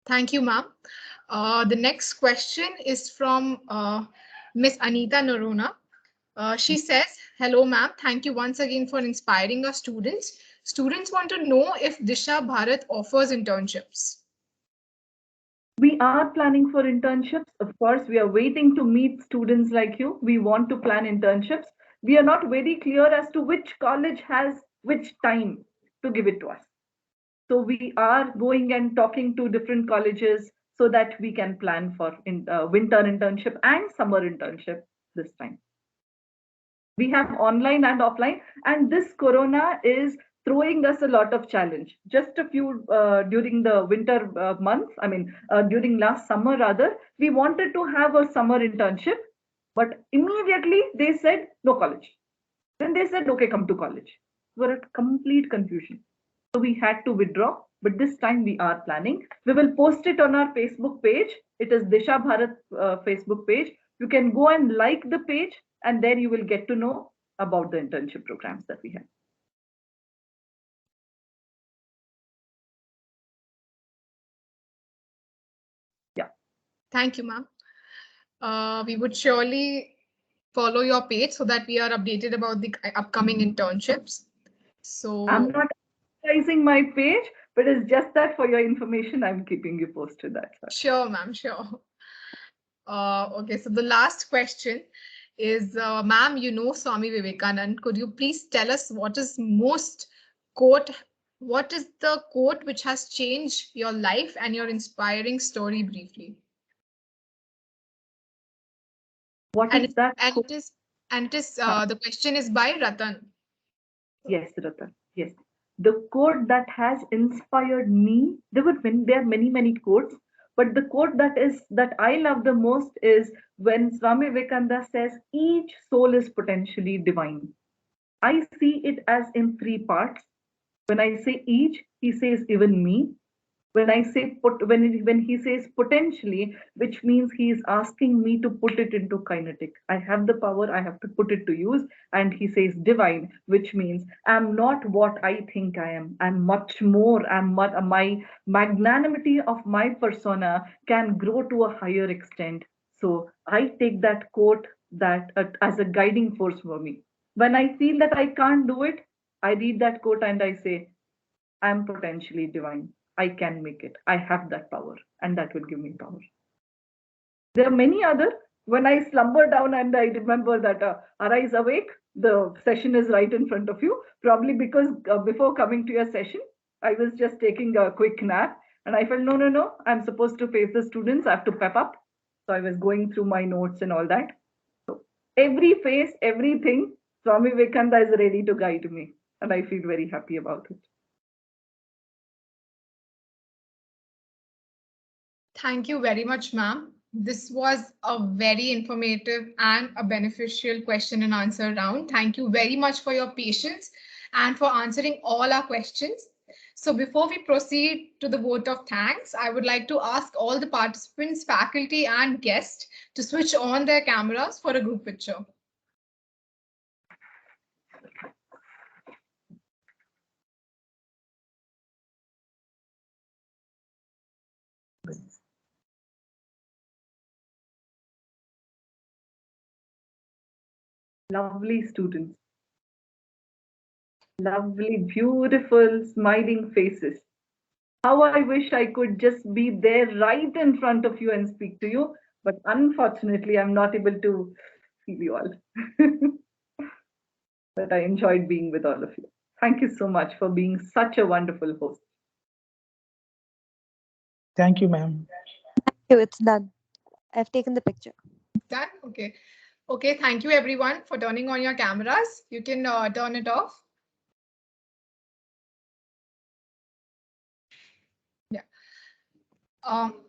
Thank you, ma'am. The next question is from Miss Anita Norona. She says, hello, ma'am. Thank you once again for inspiring our students. Students want to know if Disha Bharat offers internships. We are planning for internships. Of course, we are waiting to meet students like you. We want to plan internships. We are not very clear as to which college has which time to give it to us. So we are going and talking to different colleges so that we can plan for winter internship and summer internship this time. We have online and offline, and this corona is throwing us a lot of challenge. Just a few during the winter months, during last summer rather, we wanted to have a summer internship, but immediately they said no college. Then they said, okay, come to college. We're at complete confusion. So we had to withdraw, but this time we are planning. We will post it on our Facebook page. It is Disha Bharat Facebook page. You can go and like the page, and then you will get to know about the internship programs that we have. Yeah. Thank you, ma'am. We would surely follow your page so that we are updated about the upcoming internships. So I'm not advertising my page, but it's just that for your information, I'm keeping you posted. That's right. Sure, ma'am, sure. Okay, so the last question is, ma'am, you know Swami Vivekananda. Could you please tell us what is the quote which has changed your life and your inspiring story briefly? What is that? The question is by Ratan. Yes, Ratan. Yes. The quote that has inspired me, there are many quotes, but the quote that I love the most is when Swami Vivekananda says, each soul is potentially divine. I see it as in 3 parts. When I say each, he says even me. When I say when he says potentially, which means he is asking me to put it into kinetic. I have the power, I have to put it to use. And he says divine, which means I'm not what I think I am. I'm much more. My magnanimity of my persona can grow to a higher extent. So I take that quote as a guiding force for me. When I feel that I can't do it, I read that quote and I say, I'm potentially divine. I can make it. I have that power, and that will give me power. There are many other. When I slumber down and I remember that arise awake, the session is right in front of you. Probably because before coming to your session, I was just taking a quick nap, and I felt no, I'm supposed to face the students. I have to pep up. So I was going through my notes and all that. So every phase, everything, Swami Vivekananda is ready to guide me. and I feel very happy about it. Thank you very much, ma'am. This was a very informative and a beneficial question and answer round. Thank you very much for your patience and for answering all our questions. So before we proceed to the vote of thanks, I would like to ask all the participants, faculty and guests to switch on their cameras for a group picture. Lovely students. Lovely, beautiful, smiling faces. How I wish I could just be there right in front of you and speak to you, but unfortunately, I'm not able to see you all. But I enjoyed being with all of you. Thank you so much for being such a wonderful host. Thank you, ma'am. Thank you. It's done. I've taken the picture. Done? Okay. Okay, thank you everyone for turning on your cameras. You can turn it off. Yeah.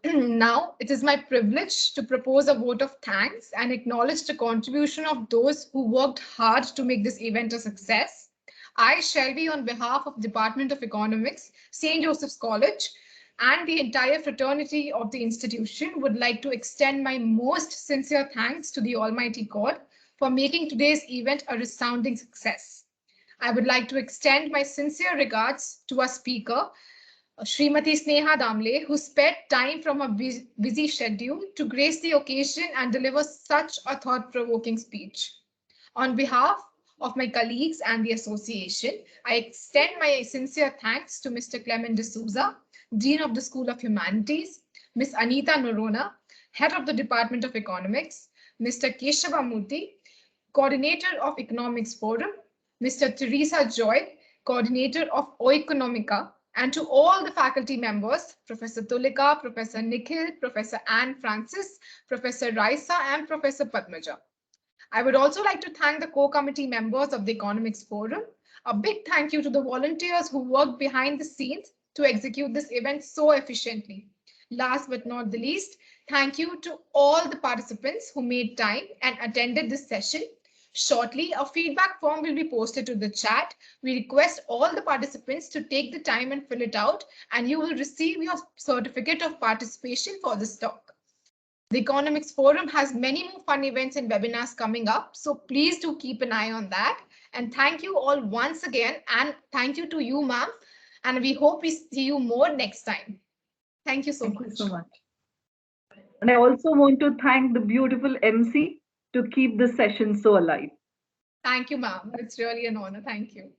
Now it is my privilege to propose a vote of thanks and acknowledge the contribution of those who worked hard to make this event a success. I, Shelby, on behalf of Department of Economics, St. Joseph's College, and the entire fraternity of the institution would like to extend my most sincere thanks to the Almighty God for making today's event a resounding success. I would like to extend my sincere regards to our speaker, Srimati Sneha Damle, who spared time from a busy schedule to grace the occasion and deliver such a thought-provoking speech. On behalf of my colleagues and the association, I extend my sincere thanks to Mr. Clement D'Souza, Dean of the School of Humanities, Ms. Anita Norona, Head of the Department of Economics, Mr. Keshava Murthy, Coordinator of Economics Forum, Mr. Teresa Joy, Coordinator of Oeconomica, and to all the faculty members, Professor Tulika, Professor Nikhil, Professor Anne Francis, Professor Raisa, and Professor Padmaja. I would also like to thank the co-committee members of the Economics Forum. A big thank you to the volunteers who worked behind the scenes to execute this event so efficiently. Last but not the least, thank you to all the participants who made time and attended this session. Shortly, a feedback form will be posted to the chat. We request all the participants to take the time and fill it out, and you will receive your certificate of participation for this talk. The Economics Forum has many more fun events and webinars coming up, so please do keep an eye on that. And thank you all once again, and thank you to you, ma'am. And we hope we see you more next time. Thank you so much. Thank you so much. And I also want to thank the beautiful MC to keep the session so alive. Thank you, ma'am. It's really an honor. Thank you.